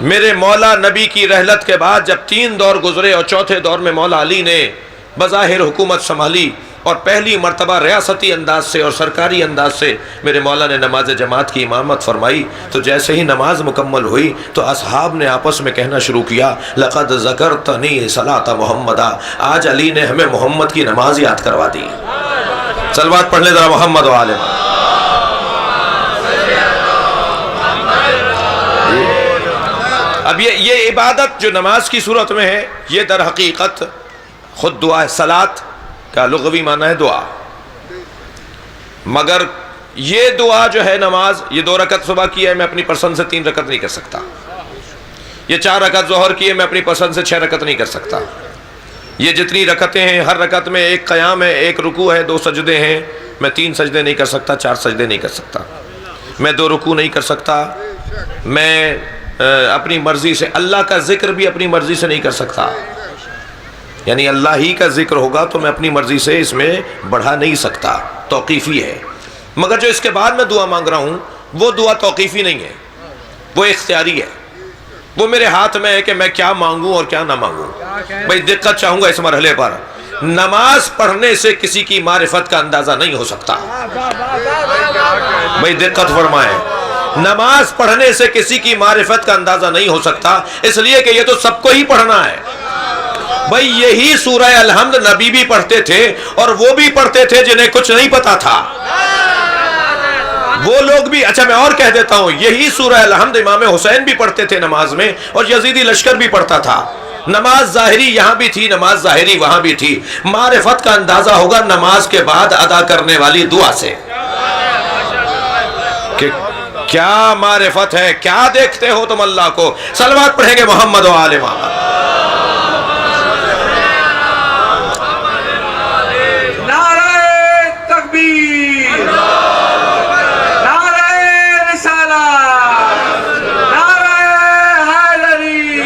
میرے مولا نبی کی رحلت کے بعد جب 3 دور گزرے اور چوتھے دور میں مولا علی نے بظاہر حکومت سنبھالی اور پہلی مرتبہ ریاستی انداز سے اور سرکاری انداز سے میرے مولا نے نماز جماعت کی امامت فرمائی، تو جیسے ہی نماز مکمل ہوئی تو اصحاب نے آپس میں کہنا شروع کیا لقد ذکرتنی صلاۃ محمدہ، آج علی نے ہمیں محمد کی نماز یاد کروا دی۔ صلوات پڑھ لیں ذرا محمد و آل محمد۔ اب یہ عبادت جو نماز کی صورت میں ہے، یہ در حقیقت خود دعا ہے۔ صلاۃ کا لغوی معنی ہے دعا، مگر یہ دعا جو ہے نماز، یہ 2 رکعت صبح کی ہے، میں اپنی پسند سے 3 رکعت نہیں کر سکتا۔ یہ 4 رکعت ظہر کی ہے، میں اپنی پسند سے 6 رکعت نہیں کر سکتا۔ یہ جتنی رکعتیں ہیں، ہر رکعت میں 1 قیام ہے، 1 رکوع ہے، 2 سجدے ہیں، میں 3 سجدے نہیں کر سکتا، 4 سجدے نہیں کر سکتا، میں 2 رکوع نہیں کر سکتا، میں اپنی مرضی سے اللہ کا ذکر بھی اپنی مرضی سے نہیں کر سکتا، یعنی اللہ ہی کا ذکر ہوگا تو میں اپنی مرضی سے اس میں بڑھا نہیں سکتا، توقیفی ہے۔ مگر جو اس کے بعد میں دعا مانگ رہا ہوں وہ دعا توقیفی نہیں ہے، وہ اختیاری ہے، وہ میرے ہاتھ میں ہے کہ میں کیا مانگوں اور کیا نہ مانگوں۔ بھائی دقت چاہوں گا اس مرحلے پر، نماز پڑھنے سے کسی کی معرفت کا اندازہ نہیں ہو سکتا۔ بھائی دقت فرمائیں، نماز پڑھنے سے کسی کی معرفت کا اندازہ نہیں ہو سکتا، اس لیے کہ یہ تو سب کو ہی پڑھنا ہے۔ بھائی یہی سورہ الحمد نبی بھی پڑھتے تھے اور وہ بھی پڑھتے تھے جنہیں کچھ نہیں پتا تھا، وہ لوگ بھی، اچھا میں اور کہہ دیتا ہوں، یہی سورہ الحمد امام حسین بھی پڑھتے تھے نماز میں، اور یزیدی لشکر بھی پڑھتا تھا۔ نماز ظاہری یہاں بھی تھی، نماز ظاہری وہاں بھی تھی۔ معرفت کا اندازہ ہوگا نماز کے بعد ادا کرنے والی دعا سے کہ کیا معرفت ہے، کیا دیکھتے ہو تم اللہ کو۔ صلوات پڑھیں گے محمد و آل محمد۔ نعرہ تکبیر، نعرہ رسالت، نعرہ حیدری،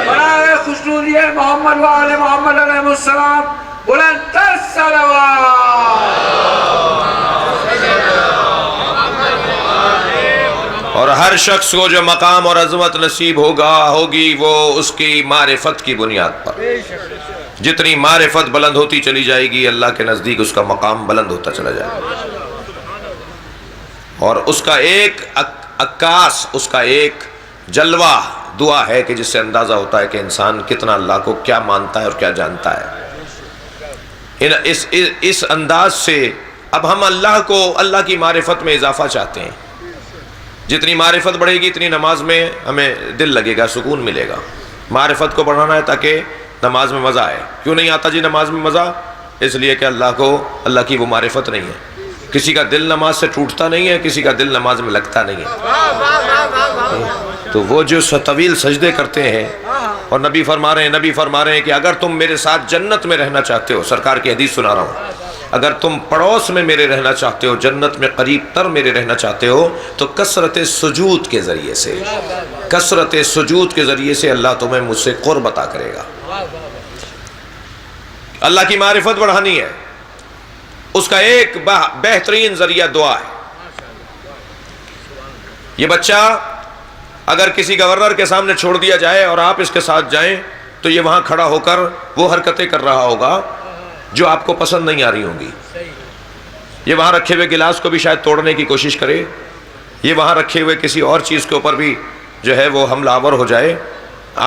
نعرہ خوشنودی محمد و آل محمد علیہ السلام، بلند تر صلوات۔ اور ہر شخص کو جو مقام اور عظمت نصیب ہوگی وہ اس کی معرفت کی بنیاد پر، جتنی معرفت بلند ہوتی چلی جائے گی اللہ کے نزدیک اس کا مقام بلند ہوتا چلا جائے گا، اور اس کا ایک عکاس، اس کا ایک جلوہ دعا ہے کہ جس سے اندازہ ہوتا ہے کہ انسان کتنا اللہ کو کیا مانتا ہے اور کیا جانتا ہے۔ اس انداز سے اب ہم اللہ کو، اللہ کی معرفت میں اضافہ چاہتے ہیں۔ جتنی معرفت بڑھے گی اتنی نماز میں ہمیں دل لگے گا، سکون ملے گا۔ معرفت کو بڑھانا ہے تاکہ نماز میں مزہ آئے۔ کیوں نہیں آتا جی نماز میں مزہ؟ اس لیے کہ اللہ کی وہ معرفت نہیں ہے۔ کسی کا دل نماز سے ٹوٹتا نہیں ہے، کسی کا دل نماز میں لگتا نہیں ہے۔ تو وہ جو طویل سجدے کرتے ہیں، اور نبی فرما رہے ہیں کہ اگر تم میرے ساتھ جنت میں رہنا چاہتے ہو، سرکار کی حدیث سنا رہا ہوں، اگر تم پڑوس میں میرے رہنا چاہتے ہو، جنت میں قریب تر میرے رہنا چاہتے ہو، تو کثرت سجود کے ذریعے سے اللہ تمہیں مجھ سے قرب عطا کرے گا۔ اللہ کی معرفت بڑھانی ہے، اس کا ایک بہترین ذریعہ دعا ہے۔ یہ بچہ اگر کسی گورنر کے سامنے چھوڑ دیا جائے اور آپ اس کے ساتھ جائیں تو یہ وہاں کھڑا ہو کر وہ حرکتیں کر رہا ہوگا جو آپ کو پسند نہیں آ رہی ہوں گی۔ یہ وہاں رکھے ہوئے گلاس کو بھی شاید توڑنے کی کوشش کرے، یہ وہاں رکھے ہوئے کسی اور چیز کے اوپر بھی جو ہے وہ حملہ آور ہو جائے۔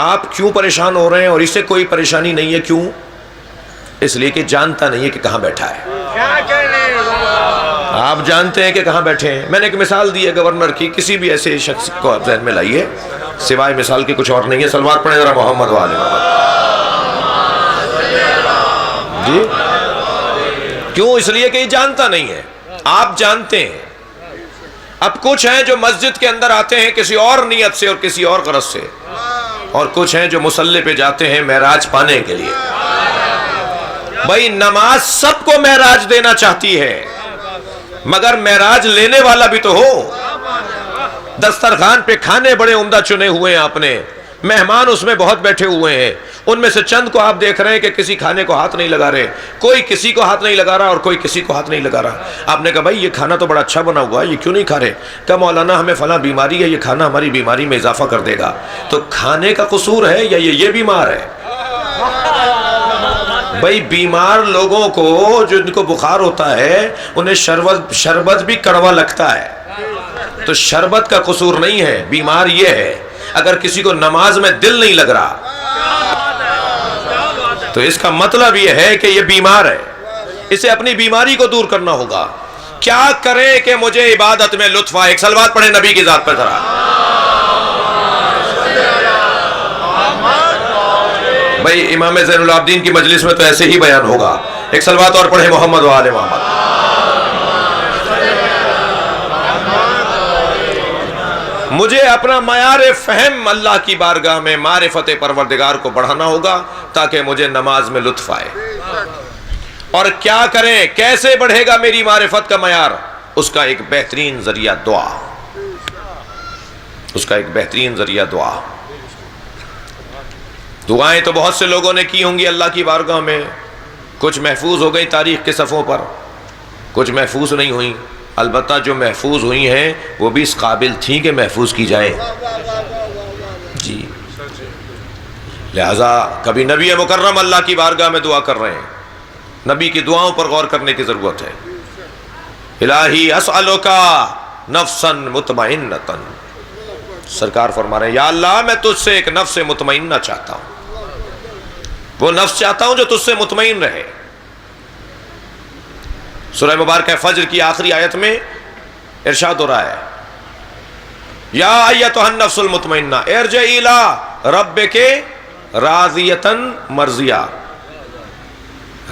آپ کیوں پریشان ہو رہے ہیں اور اسے کوئی پریشانی نہیں ہے؟ کیوں؟ اس لیے کہ جانتا نہیں ہے کہ کہاں بیٹھا ہے۔ آپ جانتے ہیں کہ کہاں بیٹھے ہیں۔ میں نے ایک مثال دی ہے گورنر کی، کسی بھی ایسے شخص کو آپ ذہن میں لائیے، سوائے مثال کی کچھ اور نہیں ہے۔ صلوات پڑھیں ذرا محمد و آل محمد۔ جی کیوں؟ اس لیے کہ یہ جانتا نہیں ہے، آپ جانتے ہیں۔ اب کچھ ہیں جو مسجد کے اندر آتے ہیں کسی اور نیت سے اور کسی اور غرض سے، اور کچھ ہیں جو مصلی پہ جاتے ہیں معراج پانے کے لیے۔ بھائی نماز سب کو معراج دینا چاہتی ہے، مگر معراج لینے والا بھی تو ہو۔ دسترخوان پہ کھانے بڑے عمدہ چنے ہوئے ہیں آپ نے، مہمان اس میں بہت بیٹھے ہوئے ہیں، ان میں سے چند کو آپ دیکھ رہے ہیں کہ کسی کھانے کو ہاتھ نہیں لگا رہے، کوئی کسی کو ہاتھ نہیں لگا رہا اور کوئی کسی کو ہاتھ نہیں لگا رہا۔ آپ نے کہا بھائی یہ کھانا تو بڑا اچھا بنا ہوا ہے، یہ کیوں نہیں کھا رہے؟ کہا مولانا ہمیں فلاں بیماری ہے، یہ کھانا ہماری بیماری میں اضافہ کر دے گا۔ تو کھانے کا قصور ہے یا یہ بیمار ہے؟ بھائی بیمار لوگوں کو جن کو بخار ہوتا ہے انہیں شربت بھی کڑوا لگتا ہے، تو شربت کا قصور نہیں ہے، بیمار یہ ہے۔ اگر کسی کو نماز میں دل نہیں لگ رہا تو اس کا مطلب یہ ہے کہ یہ بیمار ہے، اسے اپنی بیماری کو دور کرنا ہوگا۔ کیا کریں کہ مجھے عبادت میں لطف آئے؟ ایک صلوات پڑھیں نبی کی ذات پر ذرا۔ بھائی امام زین العابدین کی مجلس میں تو ایسے ہی بیان ہوگا۔ ایک صلوات اور پڑھیں محمد و آل محمد۔ مجھے اپنا معیار فہم اللہ کی بارگاہ میں معرفت پروردگار کو بڑھانا ہوگا تاکہ مجھے نماز میں لطف آئے۔ اور کیا کریں، کیسے بڑھے گا میری معرفت کا معیار؟ اس کا ایک بہترین ذریعہ دعا، اس کا ایک بہترین ذریعہ دعا۔ دعائیں تو بہت سے لوگوں نے کی ہوں گی اللہ کی بارگاہ میں، کچھ محفوظ ہو گئی تاریخ کے صفحوں پر، کچھ محفوظ نہیں ہوئیں۔ البتہ جو محفوظ ہوئی ہیں وہ بھی اس قابل تھیں کہ محفوظ کی جائیں۔ جی لہذا کبھی نبی مکرم اللہ کی بارگاہ میں دعا کر رہے ہیں، نبی کی دعاؤں پر غور کرنے کی ضرورت ہے۔ الہی اسألوکا نفسا مطمئنتا، سرکار فرما رہے ہیں یا اللہ میں تجھ سے ایک نفس مطمئنہ چاہتا ہوں، وہ نفس چاہتا ہوں جو تجھ سے مطمئن رہے۔ سورہ مبارکہ فجر کی آخری آیت میں ارشاد ہو رہا ہے یا ایتھا النفس المطمئنہ ارجعی الی ربک راضیۃ مرضیہ۔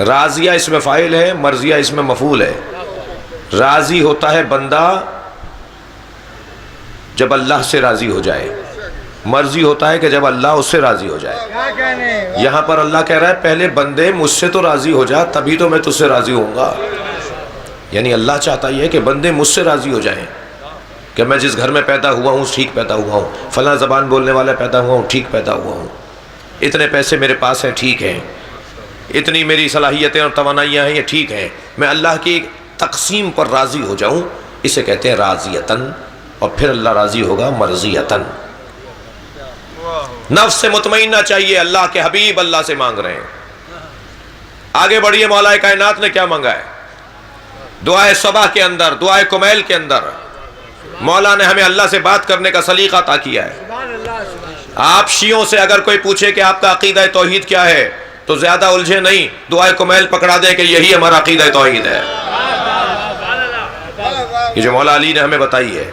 راضیہ اس میں فاعل ہے، مرضیہ اس میں مفعول ہے۔ راضی ہوتا ہے بندہ جب اللہ سے راضی ہو جائے، مرضی ہوتا ہے کہ جب اللہ اس سے راضی ہو جائے۔ یہاں پر اللہ کہہ رہا ہے پہلے بندے مجھ سے تو راضی ہو جا تبھی تو میں تجھ سے راضی ہوں گا۔ یعنی اللہ چاہتا یہ ہے کہ بندے مجھ سے راضی ہو جائیں کہ میں جس گھر میں پیدا ہوا ہوں ٹھیک پیدا ہوا ہوں، فلاں زبان بولنے والا پیدا ہوا ہوں ٹھیک پیدا ہوا ہوں، اتنے پیسے میرے پاس ہیں ٹھیک ہیں، اتنی میری صلاحیتیں اور توانائیاں ہیں یہ ٹھیک ہیں، میں اللہ کی تقسیم پر راضی ہو جاؤں، اسے کہتے ہیں راضیتاً، اور پھر اللہ راضی ہوگا مرضیتاً۔ نفس سے مطمئنہ چاہیے، اللہ کے حبیب اللہ سے مانگ رہے ہیں۔ آگے بڑھیے، مولا کائنات نے کیا مانگا ہے؟ دعائے صبح کے اندر، دعائے کمیل کے اندر مولا نے ہمیں اللہ سے بات کرنے کا سلیقہ عطا کیا ہے۔ آپ شیعوں سے اگر کوئی پوچھے کہ آپ کا عقیدہ توحید کیا ہے تو زیادہ الجھے نہیں، دعائے کمیل پکڑا دیں کہ یہی ہمارا عقیدہ توحید ہے، یہ جو مولا علی نے ہمیں بتائی ہے۔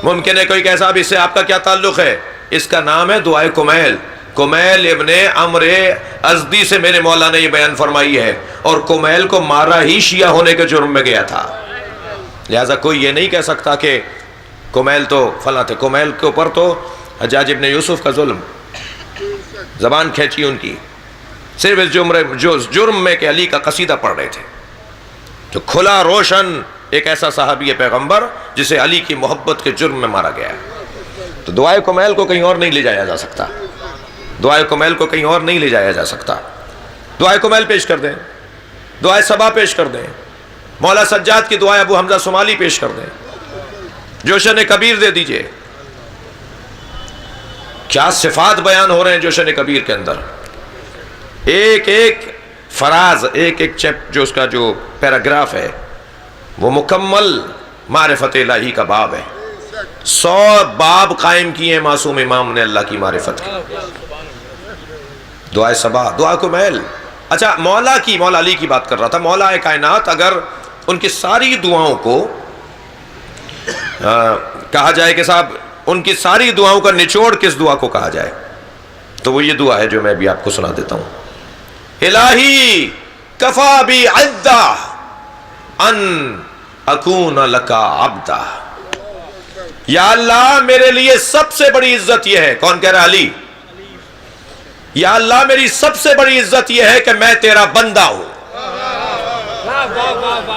ممکن ہے کوئی کہ صاحب اس سے آپ کا کیا تعلق ہے؟ اس کا نام ہے دعائے کمیل۔ کمیل ابن عمر ازدی سے میرے مولا نے یہ بیان فرمائی ہے، اور کمیل کو مارا ہی شیعہ ہونے کے جرم میں گیا تھا، لہٰذا کوئی یہ نہیں کہہ سکتا کہ کمیل تو فلاں تھے۔ کمیل کے اوپر تو حجاج ابن یوسف کا ظلم، زبان کھینچی ان کی، صرف اس جرم میں کہ علی کا قصیدہ پڑھ رہے تھے، جو کھلا روشن ایک ایسا صحابی پیغمبر جسے علی کی محبت کے جرم میں مارا گیا ہے۔ تو دعائے کمیل کو کہیں اور نہیں لے جایا جا سکتا، دعائے کمیل کو کہیں اور نہیں لے جایا جا سکتا۔ دعائے کمیل پیش کر دیں، دعائے صبا پیش کر دیں، مولا سجاد کی دعائے ابو حمزہ صومالی پیش کر دیں، جوشن کبیر دے دیجئے۔ کیا صفات بیان ہو رہے ہیں جوشن کبیر کے اندر، ایک ایک فراز، ایک ایک جو اس کا جو پیراگراف ہے وہ مکمل معرفت الہی کا باب ہے۔ 100 باب قائم کیے ہیں معصوم امام نے اللہ کی معرفت کی۔ دعائے صبا، دعا کمیل۔ اچھا مولا علی کی بات کر رہا تھا۔ مولا کائنات اگر ان کی ساری دعاؤں کو کہا جائے کہ صاحب ان کی ساری دعاؤں کا نچوڑ کس دعا کو کہا جائے تو وہ یہ دعا ہے جو میں بھی آپ کو سنا دیتا ہوں۔ الہی کفا بی عدہ ان اکون لکا عبدہ، یا اللہ میرے لیے سب سے بڑی عزت یہ ہے، کون کہہ رہا ہے؟ علی، یا اللہ میری سب سے بڑی عزت یہ ہے کہ میں تیرا بندہ ہوں،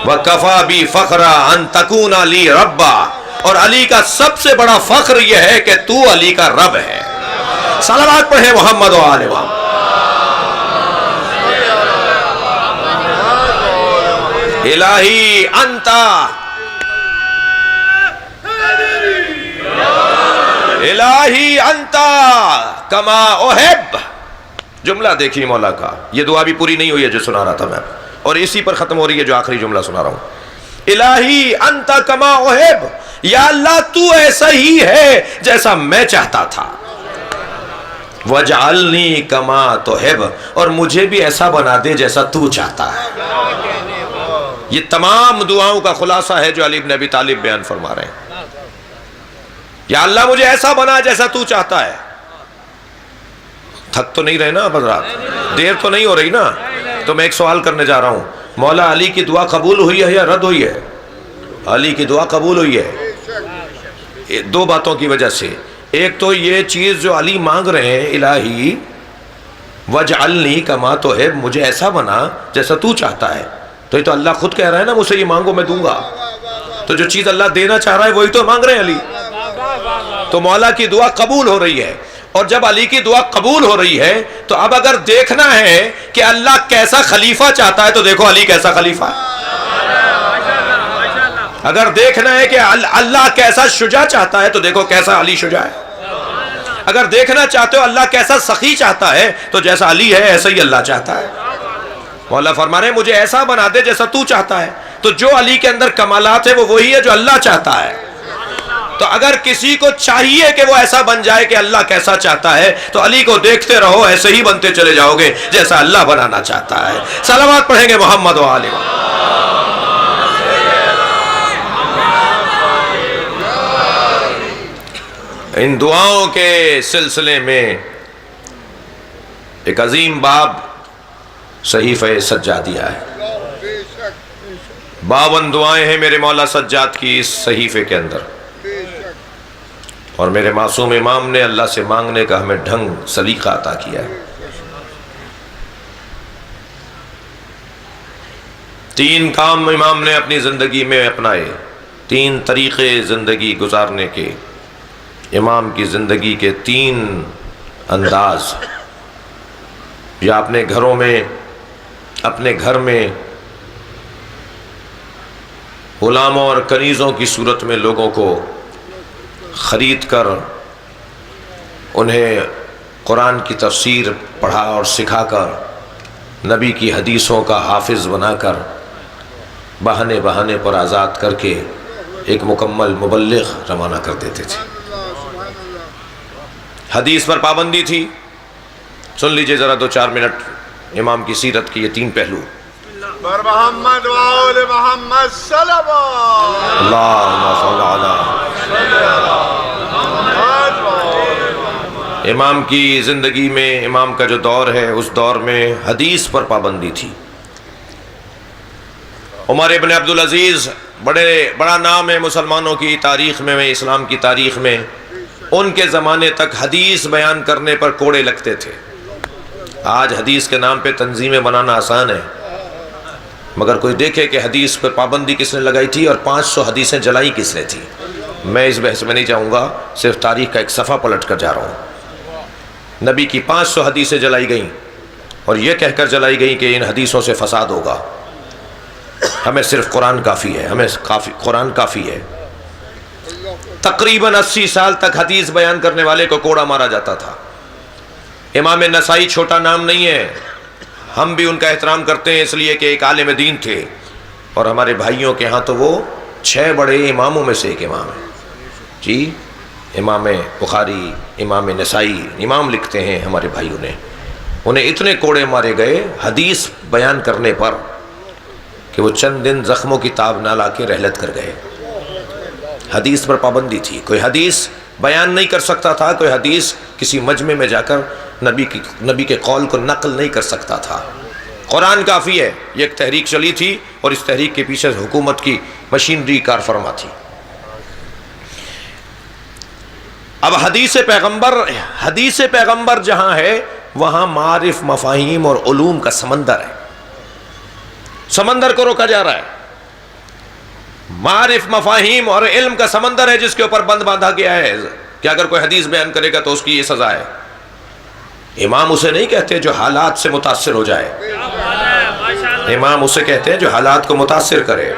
وَكَفَى بِي فَخْرًا أَن تَكُونَ لِي رَبًّا، اور علی کا سب سے بڑا فخر یہ ہے کہ تو علی کا رب ہے۔ صلوات پڑھیں محمد و آل محمد۔ الہی انتا، الہی انتا کما احب، جملہ دیکھیے مولا کا، یہ دعا بھی پوری نہیں ہوئی ہے جو سنا رہا تھا میں، اور اسی پر ختم ہو رہی ہے جو آخری جملہ سنا رہا ہوں۔ الہی انتا کما احب، یا اللہ تو ایسا ہی ہے جیسا میں چاہتا تھا، وَاجْعَلْنِي كَمَا تُحِبُّ، اور مجھے بھی ایسا بنا دے جیسا تو چاہتا ہے۔ یہ تمام دعاؤں کا خلاصہ ہے جو علی بن ابی طالب بیان فرما رہے ہیں۔ یا اللہ مجھے ایسا بنا جیسا تو چاہتا ہے۔ تھک تو نہیں رہے نا اب حضرات، دیر تو نہیں ہو رہی نا، تو میں ایک سوال کرنے جا رہا ہوں، مولا علی کی دعا قبول ہوئی ہے یا رد ہوئی ہے؟ علی کی دعا قبول ہوئی ہے دو باتوں کی وجہ سے۔ ایک تو یہ چیز جو علی مانگ رہے ہیں، الہی وَاجْعَلْنِي كَمَا تُحِبُّ، مجھے ایسا بنا جیسا تو چاہتا ہے، تو یہ تو اللہ خود کہہ رہا ہے نا مجھ سے یہ مانگو میں دوں گا، تو جو چیز اللہ دینا چاہ رہا ہے وہی تو مانگ رہے ہیں علی، تو مولا کی دعا قبول ہو رہی ہے۔ اور جب علی کی دعا قبول ہو رہی ہے تو اب اگر دیکھنا ہے کہ اللہ کیسا خلیفہ چاہتا ہے تو دیکھو علی کیسا خلیفہ ہے۔ اگر دیکھنا ہے کہ اللہ کیسا شجاع چاہتا ہے تو دیکھو کیسا علی شجاع ہے۔ اگر دیکھنا چاہتے ہو اللہ کیسا سخی چاہتا ہے تو جیسا علی ہے ایسا ہی اللہ چاہتا ہے۔ مولا فرما رہے ہیں مجھے ایسا بنا دے جیسا تو چاہتا ہے، تو جو علی کے اندر کمالات ہے وہ وہی ہے جو اللہ چاہتا ہے۔ تو اگر کسی کو چاہیے کہ وہ ایسا بن جائے کہ اللہ کیسا چاہتا ہے تو علی کو دیکھتے رہو، ایسے ہی بنتے چلے جاؤ گے جیسا اللہ بنانا چاہتا ہے۔ صلوات پڑھیں گے محمد و آل محمد۔ ان دعاؤں کے سلسلے میں ایک عظیم باب صحیفہ سجادیہ ہے، 52 دعائیں ہیں میرے مولا سجاد کی اس صحیفے کے اندر، اور میرے معصوم امام نے اللہ سے مانگنے کا ہمیں ڈھنگ سلیقہ عطا کیا ہے۔ 3 کام امام نے اپنی زندگی میں اپنائے، 3 طریقے زندگی گزارنے کے، امام کی زندگی کے 3 انداز، یا اپنے گھروں میں، اپنے گھر میں غلاموں اور کنیزوں کی صورت میں لوگوں کو خرید کر انہیں قرآن کی تفسیر پڑھا اور سکھا کر، نبی کی حدیثوں کا حافظ بنا کر، بہانے بہانے پر آزاد کر کے ایک مکمل مبلغ روانہ کر دیتے تھے۔ حدیث پر پابندی تھی۔ سن لیجئے ذرا 2-4 منٹ امام کی سیرت کی یہ 3 پہلو۔ بر محمد و آل محمد صلوات اللہم صل علی امام کی زندگی میں، امام کا جو دور ہے اس دور میں حدیث پر پابندی تھی۔ عمر ابن عبدالعزیز بڑا نام ہے مسلمانوں کی تاریخ میں، اسلام کی تاریخ میں، ان کے زمانے تک حدیث بیان کرنے پر کوڑے لگتے تھے۔ آج حدیث کے نام پہ تنظیمیں بنانا آسان ہے، مگر کوئی دیکھے کہ حدیث پر پابندی کس نے لگائی تھی اور 500 حدیثیں جلائی کس نے تھی۔ میں اس بحث میں نہیں جاؤں گا، صرف تاریخ کا ایک صفحہ پلٹ کر جا رہا ہوں۔ نبی کی 500 حدیثیں جلائی گئیں اور یہ کہہ کر جلائی گئیں کہ ان حدیثوں سے فساد ہوگا، ہمیں صرف قرآن کافی ہے، ہمیں قرآن کافی ہے۔ تقریباً 80 سال تک حدیث بیان کرنے والے کو کوڑا مارا جاتا تھا۔ امام نسائی چھوٹا نام نہیں ہے، ہم بھی ان کا احترام کرتے ہیں اس لیے کہ ایک عالم دین تھے، اور ہمارے بھائیوں کے ہاں تو وہ 6 بڑے اماموں میں سے ایک امام ہے جی۔ امام بخاری، امام نسائی امام لکھتے ہیں ہمارے بھائیوں نے، انہیں اتنے کوڑے مارے گئے حدیث بیان کرنے پر کہ وہ چند دن زخموں کی تاب نہ لا کے رحلت کر گئے۔ حدیث پر پابندی تھی، کوئی حدیث بیان نہیں کر سکتا تھا، کوئی حدیث کسی مجمع میں جا کر نبی کے قول کو نقل نہیں کر سکتا تھا۔ قرآن کافی ہے، یہ ایک تحریک چلی تھی اور اس تحریک کے پیچھے حکومت کی مشینری کار فرما تھی۔ اب حدیث پیغمبر جہاں ہے وہاں معارف، مفاہیم اور علوم کا سمندر ہے، سمندر کو روکا جا رہا ہے۔ معارف، مفاہیم اور علم کا سمندر ہے جس کے اوپر بند باندھا گیا ہے کہ اگر کوئی حدیث بیان کرے گا تو اس کی یہ سزا ہے۔ امام اسے نہیں کہتے جو حالات سے متاثر ہو جائے، امام اسے کہتے ہیں جو حالات کو متاثر کرے۔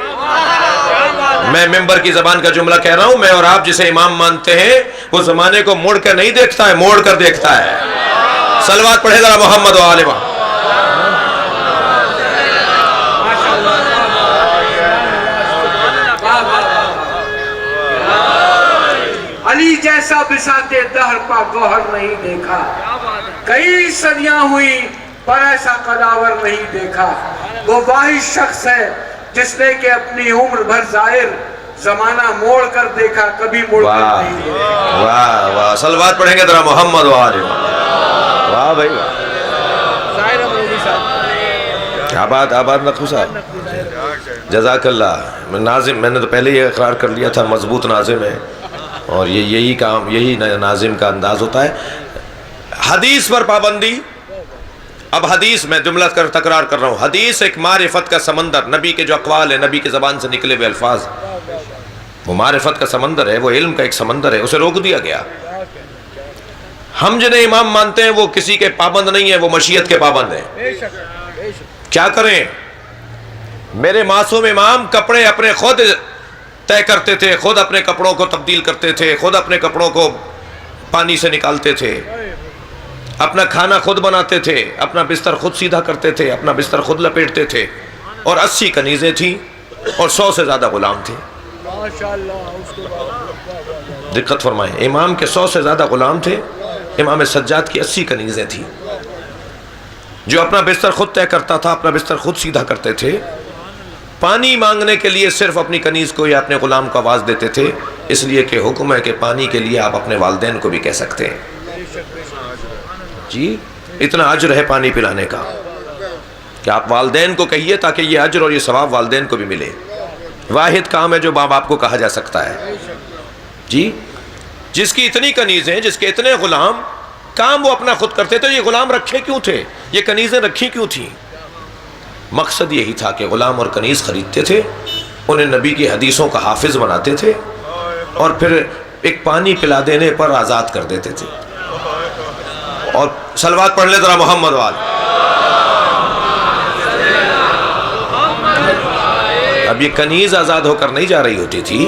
میں ممبر کی زبان کا جملہ کہہ رہا ہوں، میں اور آپ جسے امام مانتے ہیں وہ زمانے کو مڑ کر نہیں دیکھتا ہے، موڑ کر دیکھتا ہے۔ صلوات پڑھے ذرا محمد و آل محمد۔ علی جیسا بساتے دہر پا گوہر نہیں دیکھا، کئی صدیاں ہوئی پر ایسا قداور نہیں دیکھا۔ وہ واحد شخص ہے جس نے کہ اپنی عمر بھر ظاہر زمانہ موڑ کر دیکھا، کبھی موڑ کر نہیں دیکھا۔ واہ واہ، صلوات پڑھیں گے ذرا محمد و آل محمد۔ واہ بھائی واہ، آباد آباد نقو صاحب، جزاک اللہ۔ ناظم میں نے تو پہلے یہ اقرار کر لیا تھا، مضبوط ناظم ہے، اور یہی کام، یہی ناظم کا انداز ہوتا ہے۔ حدیث پر پابندی۔ اب حدیث میں جملہ تکرار کر رہا ہوں، حدیث ایک معرفت کا سمندر، نبی کے جو اقوال ہیں، نبی کی زبان سے نکلے ہوئے الفاظ، وہ معرفت کا سمندر ہے، وہ علم کا ایک سمندر ہے، اسے روک دیا گیا۔ ہم جنہیں امام مانتے ہیں وہ کسی کے پابند نہیں ہیں، وہ مشیت کے پابند ہیں۔ کیا کریں؟ میرے معصوم امام کپڑے اپنے خود طے کرتے تھے، خود اپنے کپڑوں کو تبدیل کرتے تھے، خود اپنے کپڑوں کو پانی سے نکالتے تھے، اپنا کھانا خود بناتے تھے، اپنا بستر خود سیدھا کرتے تھے، اپنا بستر خود لپیٹتے تھے، اور 80 کنیزیں تھیں اور 100 سے زیادہ غلام تھے۔ دقت فرمائیں، امام کے 100 سے زیادہ غلام تھے، امام سجاد کی 80 کنیزیں تھیں۔ جو اپنا بستر خود طے کرتا تھا، اپنا بستر خود سیدھا کرتے تھے، پانی مانگنے کے لیے صرف اپنی کنیز کو یا اپنے غلام کو آواز دیتے تھے، اس لیے کہ حکم ہے کہ پانی کے لیے آپ اپنے والدین کو بھی کہہ سکتے ہیں۔ جی اتنا اجر ہے پانی پلانے کا کہ آپ والدین کو کہیے تاکہ یہ اجر اور یہ ثواب والدین کو بھی ملے۔ واحد کام ہے جو ماں باپ کو کہا جا سکتا ہے۔ جی جس کی اتنی کنیزیں، جس کے اتنے غلام، کام وہ اپنا خود کرتے تھے، یہ غلام رکھے کیوں تھے، یہ کنیزیں رکھی کیوں تھیں؟ مقصد یہی تھا کہ غلام اور کنیز خریدتے تھے، انہیں نبی کی حدیثوں کا حافظ بناتے تھے، اور پھر ایک پانی پلا دینے پر آزاد کر دیتے تھے۔ اور صلوات پڑھ لیں ذرا محمد وال۔ اب یہ کنیز آزاد ہو کر نہیں جا رہی ہوتی تھی،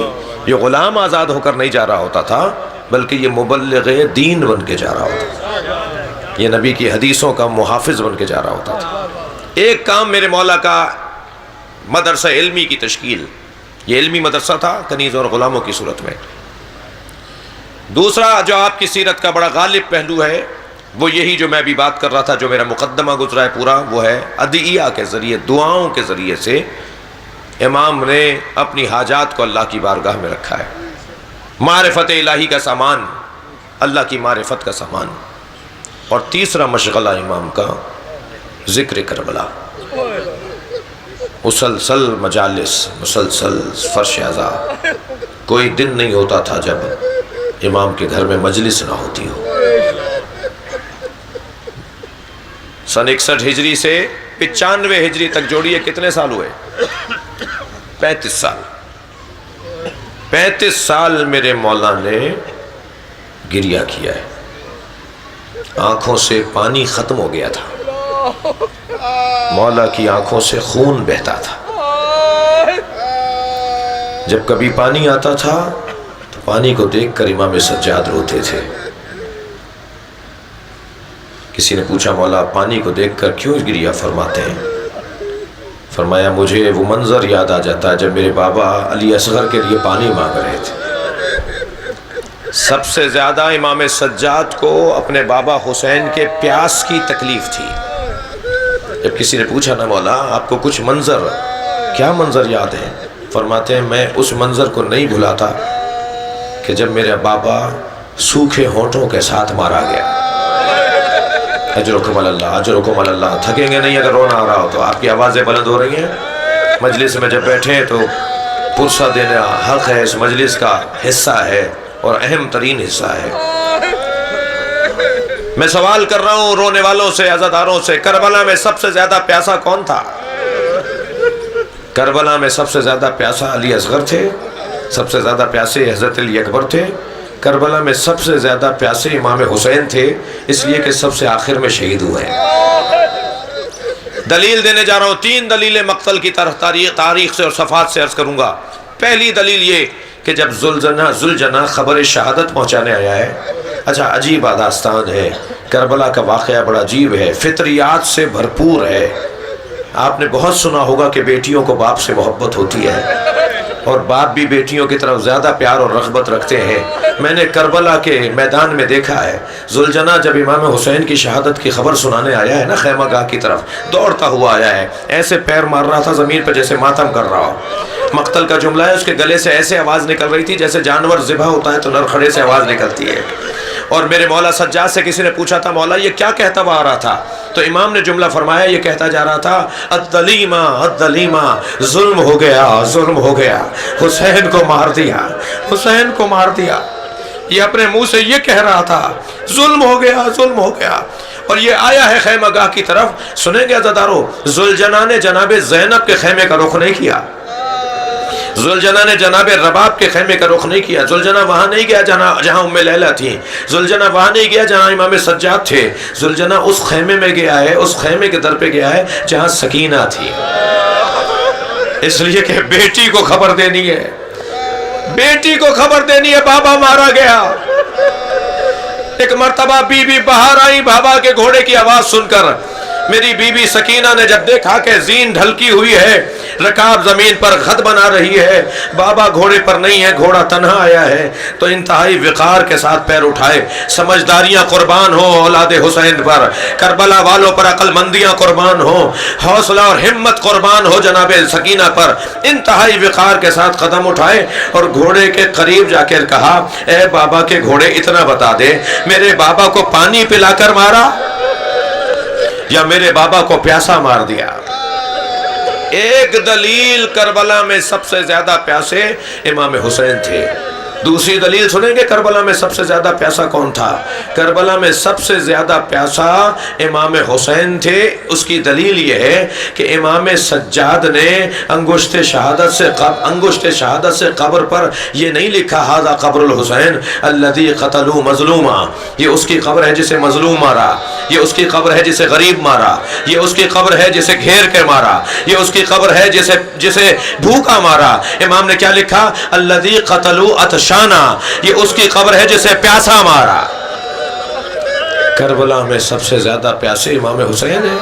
یہ غلام آزاد ہو کر نہیں جا رہا ہوتا تھا، بلکہ یہ مبلغ دین بن کے جا رہا ہوتا تھا، یہ نبی کی حدیثوں کا محافظ بن کے جا رہا ہوتا تھا۔ ایک کام میرے مولا کا مدرسہ علمی کی تشکیل، یہ علمی مدرسہ تھا کنیز اور غلاموں کی صورت میں۔ دوسرا جو آپ کی سیرت کا بڑا غالب پہلو ہے وہ یہی جو میں ابھی بات کر رہا تھا، جو میرا مقدمہ گزرا ہے پورا، وہ ہے ادعیہ کے ذریعے، دعاؤں کے ذریعے سے امام نے اپنی حاجات کو اللہ کی بارگاہ میں رکھا ہے۔ معرفت الہی کا سامان، اللہ کی معرفت کا سامان۔ اور تیسرا مشغلہ امام کا ذکر کربلا، مسلسل مجالس، مسلسل فرش اعضا، کوئی دن نہیں ہوتا تھا جب امام کے گھر میں مجلس نہ ہوتی ہو۔ سن 61 ہجری سے 95 ہجری تک جوڑیے کتنے سال ہوئے؟ 35 سال۔ 35 سال میرے مولا نے گریہ کیا ہے، آنکھوں سے پانی ختم ہو گیا تھا، مولا کی آنکھوں سے خون بہتا تھا۔ جب کبھی پانی آتا تھا تو پانی کو دیکھ کر امام سجاد روتے تھے۔ کسی نے پوچھا مولا پانی کو دیکھ کر کیوں گریہ فرماتے ہیں؟ فرمایا مجھے وہ منظر یاد آ جاتا ہے جب میرے بابا علی اصغر کے لیے پانی مانگ رہے تھے۔ سب سے زیادہ امام سجاد کو اپنے بابا حسین کے پیاس کی تکلیف تھی۔ جب کسی نے پوچھا نا مولا آپ کو کچھ منظر، کیا منظر یاد ہے؟ فرماتے ہیں میں اس منظر کو نہیں بھلاتا کہ جب میرے بابا سوکھے ہونٹوں کے ساتھ مارا گیا۔ اجرکم اللہ، اجرکم اللہ۔ تھکیں گے نہیں اگر رونا آ رہا ہو تو، آپ کی آوازیں بلند ہو رہی ہیں۔ مجلس میں جب بیٹھیں تو پرسہ دینا حق ہے، اس مجلس کا حصہ ہے اور اہم ترین حصہ ہے۔ میں سوال کر رہا ہوں رونے والوں سے، عزاداروں سے، کربلا میں سب سے زیادہ پیاسا کون تھا؟ کربلا میں سب سے زیادہ پیاسا علی اصغر تھے، سب سے زیادہ پیاسے حضرت علی اکبر تھے، کربلا میں سب سے زیادہ پیاسے امام حسین تھے، اس لیے کہ سب سے آخر میں شہید ہوئے ہیں۔ دلیل دینے جا رہا ہوں، 3 دلیلیں مقتل کی تاریخ سے اور صفحات سے عرض کروں گا۔ پہلی دلیل یہ کہ جب ذوالجناح خبر شہادت پہنچانے آیا ہے، اچھا عجیب داستان ہے، کربلا کا واقعہ بڑا عجیب ہے، فطریات سے بھرپور ہے۔ آپ نے بہت سنا ہوگا کہ بیٹیوں کو باپ سے محبت ہوتی ہے اور باپ بھی بیٹیوں کی طرف زیادہ پیار اور رغبت رکھتے ہیں۔ میں نے کربلا کے میدان میں دیکھا ہے، ذوالجناح جب امام حسین کی شہادت کی خبر سنانے آیا ہے نا، خیمہ گاہ کی طرف دوڑتا ہوا آیا ہے، ایسے پیر مار رہا تھا زمین پر جیسے ماتم کر رہا ہو۔ مقتل کا جملہ ہے، اس کے گلے سے ایسے آواز نکل رہی تھی جیسے جانور ذبح ہوتا ہے تو نرخڑے سے آواز نکلتی ہے۔ اور میرے مولا سجاد سے کسی نے پوچھا تھا، مولا یہ کیا کہتا ہوا آ رہا تھا؟ تو امام نے جملہ فرمایا، یہ کہتا جا رہا تھا، الدلیمہ الدلیمہ، ظلم ہو گیا، ظلم ہو گیا، حسین کو مار دیا، حسین کو مار دیا۔ یہ اپنے منہ سے یہ کہہ رہا تھا، ظلم ہو گیا، ظلم ہو گیا۔ اور یہ آیا ہے خیمہ گاہ کی طرف۔ سنیں گے عزادارو، ذوالجناح نے جناب زینب کے خیمے کا رخ نہیں کیا، ذوالجناح نے جناب رباب کے خیمے کا رخ نہیں کیا، ذوالجناح وہاں نہیں گیا جہاں ام لیلہ تھی، ذوالجناح وہاں نہیں گیا جہاں امام سجاد تھے، ذوالجناح اس خیمے میں گیا ہے، اس خیمے کے در پہ گیا ہے جہاں سکینہ تھی، اس لیے کہ بیٹی کو خبر دینی ہے، بیٹی کو خبر دینی ہے بابا مارا گیا۔ ایک مرتبہ بی بی باہر آئی بابا کے گھوڑے کی آواز سن کر، میری بی بی سکینہ نے جب دیکھا کہ زین ڈھلکی ہوئی ہے، رکاب زمین پر خط بنا رہی ہے، بابا گھوڑے پر نہیں ہے، گھوڑا تنہا آیا ہے، تو انتہائی وقار کے ساتھ پیر اٹھائے، سمجھداریاں قربان ہو اولاد حسین پر، کربلا والوں پر عقل مندیاں قربان ہو، حوصلہ اور ہمت قربان ہو جناب سکینہ پر، انتہائی وقار کے ساتھ قدم اٹھائے اور گھوڑے کے قریب جا کر کہا، اے بابا کے گھوڑے اتنا بتا دے، میرے بابا کو پانی پلا کر مارا یا میرے بابا کو پیاسا مار دیا؟ ایک دلیل، کربلا میں سب سے زیادہ پیاسے امام حسین تھے۔ دوسری دلیل سنیں گے، کربلا میں سب سے زیادہ پیاسا کون تھا؟ کربلا میں سب سے زیادہ پیاسا امام حسین تھے۔ اس کی دلیل یہ ہے کہ امام سجاد نے انگشت شہادت سے قبر پر یہ نہیں لکھا ھذا قبر الحسین الذی قتلوا مظلوما، یہ اس کی قبر ہے جسے مظلوم مارا، یہ اس کی قبر ہے جسے غریب مارا، یہ اس کی قبر ہے جسے گھیر کے مارا، یہ اس کی قبر ہے جسے بھوکا مارا۔ امام نے کیا لکھا؟ الذی قتلوا عطشانا، یہ اس کی قبر ہے جسے پیاسا مارا۔ کربلا میں سب سے زیادہ پیاسے امام حسین ہیں۔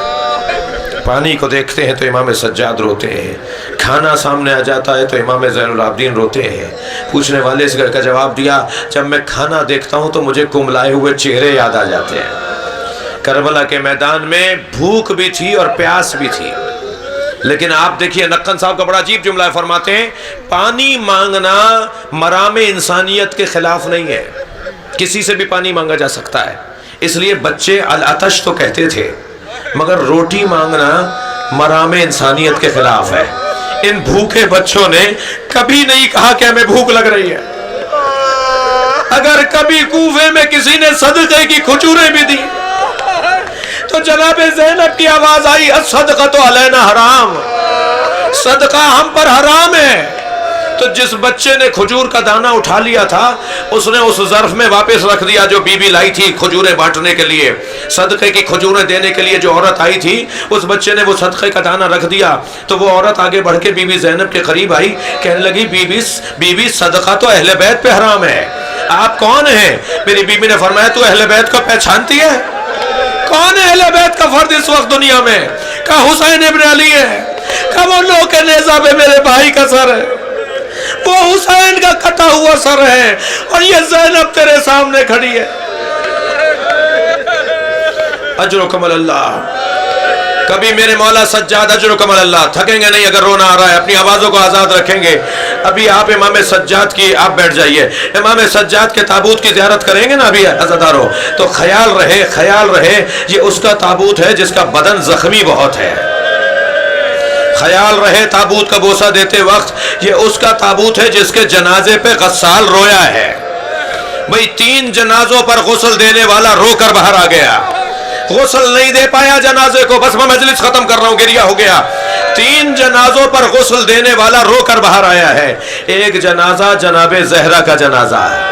پانی کو دیکھتے ہیں تو امام سجاد روتے ہیں، کھانا سامنے آ جاتا ہے تو امام زین العابدین روتے ہیں۔ پوچھنے والے اس کا جواب دیا، جب میں کھانا دیکھتا ہوں تو مجھے کملائے ہوئے چہرے یاد آ جاتے ہیں۔ کربلا کے میدان میں بھوک بھی تھی اور پیاس بھی تھی، لیکن آپ دیکھیے نقن صاحب کا بڑا عجیب جملہ ہے، فرماتے ہیں پانی مانگنا مرام انسانیت کے خلاف نہیں ہے، کسی سے بھی پانی مانگا جا سکتا ہے، اس لیے بچے العطش تو کہتے تھے، مگر روٹی مانگنا مرام انسانیت کے خلاف ہے۔ ان بھوکے بچوں نے کبھی نہیں کہا کہ ہمیں بھوک لگ رہی ہے۔ اگر کبھی کوفے میں کسی نے صدقے کی کھجوریں بھی دی تو جناب زینب کی آواز آئی، الصدقۃ علینا حرام، صدقہ ہم پر حرام ہے۔ تو جس بچے نے کھجور کا دانہ اٹھا لیا تھا، اس نے اس ظرف میں واپس رکھ دیا جو بی بی لائی تھی کھجوریں بانٹنے کے لیے، صدقے کی کھجوریں دینے کے لیے جو عورت آئی تھی، اس بچے نے وہ صدقے کا دانہ رکھ دیا۔ تو وہ عورت آگے بڑھ کے بی بی زینب کے قریب آئی، کہنے لگی بی بی صدقہ تو اہل بیت پہ حرام ہے، آپ کون ہیں؟ میری بی بی نے فرمایا، تو اہل بیت کو پہچانتی ہے؟ کون ہے اہل بیت کا فرد اس وقت دنیا میں؟ کہا حسین ابن علی ہے۔ کہا وہ لو کے نیزہ پہ میرے بھائی کا سر ہے، وہ حسین کا کٹا ہوا سر ہے، اور یہ زینب تیرے سامنے کھڑی ہے۔ اجرکم اللہ، کبھی میرے مولا سجاد اجرکم اللہ، تھکیں گے نہیں اگر رونا آ رہا ہے، اپنی آوازوں کو آزاد رکھیں گے۔ ابھی آپ امام سجاد کی، آپ بیٹھ جائیے، امام سجاد کے تابوت کی زیارت کریں گے نا ابھی عزادارو، تو خیال رہے یہ اس کا تابوت ہے جس کا بدن زخمی بہت ہے، خیال رہے تابوت کا بوسہ دیتے وقت یہ اس کا تابوت ہے جس کے جنازے پہ غسال رویا ہے، بھئی 3 جنازوں پر غسل دینے والا رو کر باہر آ گیا، غسل نہیں دے پایا جنازے کو، بس میں مجلس ختم کر رہا ہوں، گریہ ہو گیا۔ 3 جنازوں پر غسل دینے والا رو کر باہر آیا ہے۔ ایک جنازہ جناب زہرا کا جنازہ ہے،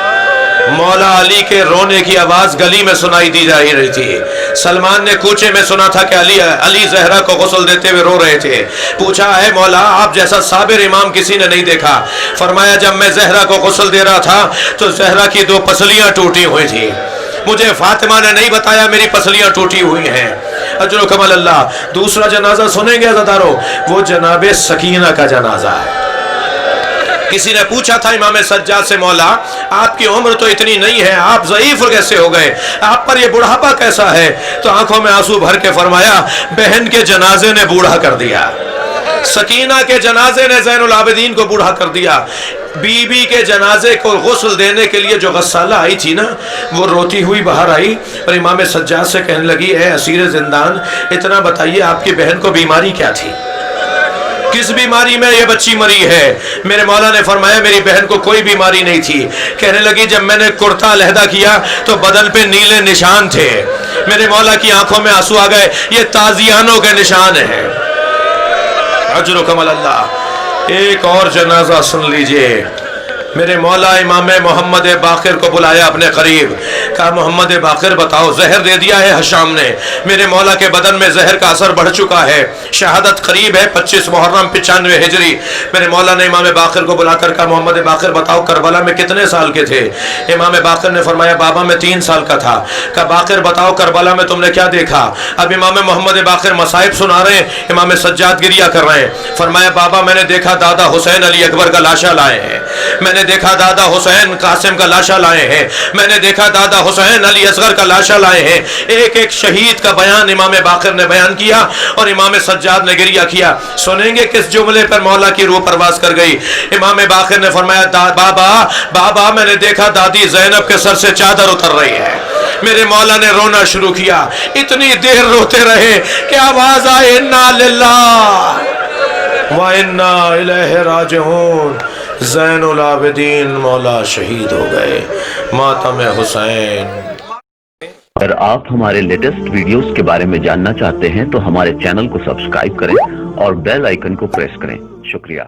مولا علی کے رونے کی آواز گلی میں سنائی دی جا رہی تھی۔ سلمان نے کوچے میں سنا تھا کہ علی زہرا کو غسل دیتے ہوئے رو رہے تھے۔ پوچھا ہے مولا آپ جیسا صابر امام کسی نے نہیں دیکھا۔ فرمایا جب میں زہرا کو غسل دے رہا تھا تو زہرا کی 2 پسلیاں ٹوٹی ہوئی تھی، مجھے فاطمہ نے نہیں بتایا میری پسلیاں ٹوٹی ہوئی ہیں۔ اجرکم اللہ۔ دوسرا جنازہ سنیں گے عزادارو، وہ جناب سکینہ کا جنازہ ہے۔ کسی نے پوچھا تھا امام سجاد سے مولا آپ کی عمر تو اتنی نہیں ہے، آپ ضعیف کیسے ہو گئے، آپ پر یہ بڑھاپا کیسا ہے؟ تو آنکھوں میں آنسو بھر کے فرمایا بہن کے جنازے نے بوڑھا کر دیا، سکینہ کے جنازے نے زین العابدین کو بوڑھا کر دیا۔ بی بی کے جنازے کو غسل دینے کے لیے جو غسالہ آئی تھی نا، وہ روتی ہوئی باہر آئی اور امام سجاد سے کہنے لگی اے اسیر زندان، اتنا بتائیے آپ کی بہن کو بیماری کیا تھی، کس بیماری میں یہ بچی مری ہے؟ میرے مولا نے فرمایا میری بہن کو کوئی بیماری نہیں تھی۔ کہنے لگی جب میں نے کرتا علیحدہ کیا تو بدن پہ نیلے نشان تھے۔ میرے مولا کی آنکھوں میں آنسو آ گئے، یہ تازیانوں کے نشان ہیں۔ اجرکم اللہ۔ ایک اور جنازہ سن لیجئے۔ میرے مولا امام محمد باقر کو بلایا اپنے قریب، کہا محمد باقر بتاؤ زہر دے دیا ہے حشام نے، میرے مولا کے بدن میں زہر کا اثر بڑھ چکا ہے، شہادت قریب ہے 25 محرم 95 ہجری۔ میرے مولا نے امام باقر کو بلا کر کہا محمد باقر بتاؤ کربلا میں کتنے سال کے تھے؟ امام باقر نے فرمایا بابا میں 3 سال کا تھا۔ کہا باقر بتاؤ کربلا میں تم نے کیا دیکھا؟ اب امام محمد باقر مصائب سنا رہے ہیں، امام سجاد گریہ کر رہے ہیں۔ فرمایا بابا میں نے دیکھا دادا حسین علی اکبر کا لاشا لائے ہیں، میں نے دیکھا دادا حسین قاسم کا لاشا لائے ہیں، میں نے دیکھا دادا حسین علی اصغر کا لاشا لائے ہیں۔ ایک ایک شہید کا بیان امام باقر نے بیان کیا اور امام سجاد نے گریہ کیا۔ سنیں گے کس جملے پر مولا کی روح پرواز کر گئی؟ امام باقر نے فرمایا بابا میں نے دیکھا دادی زینب کے سر سے چادر اتر رہی ہے۔ میرے مولا نے رونا شروع کیا، اتنی دیر روتے رہے کہ آواز آئے انا للہ وَإِنَّا إِلَيْهِ رَاجِعُونَ۔ زین العابدین مولا شہید ہو گئے، ماتم حسین۔ اگر آپ ہمارے لیٹسٹ ویڈیوز کے بارے میں جاننا چاہتے ہیں تو ہمارے چینل کو سبسکرائب کریں اور بیل آئیکن کو پریس کریں۔ شکریہ۔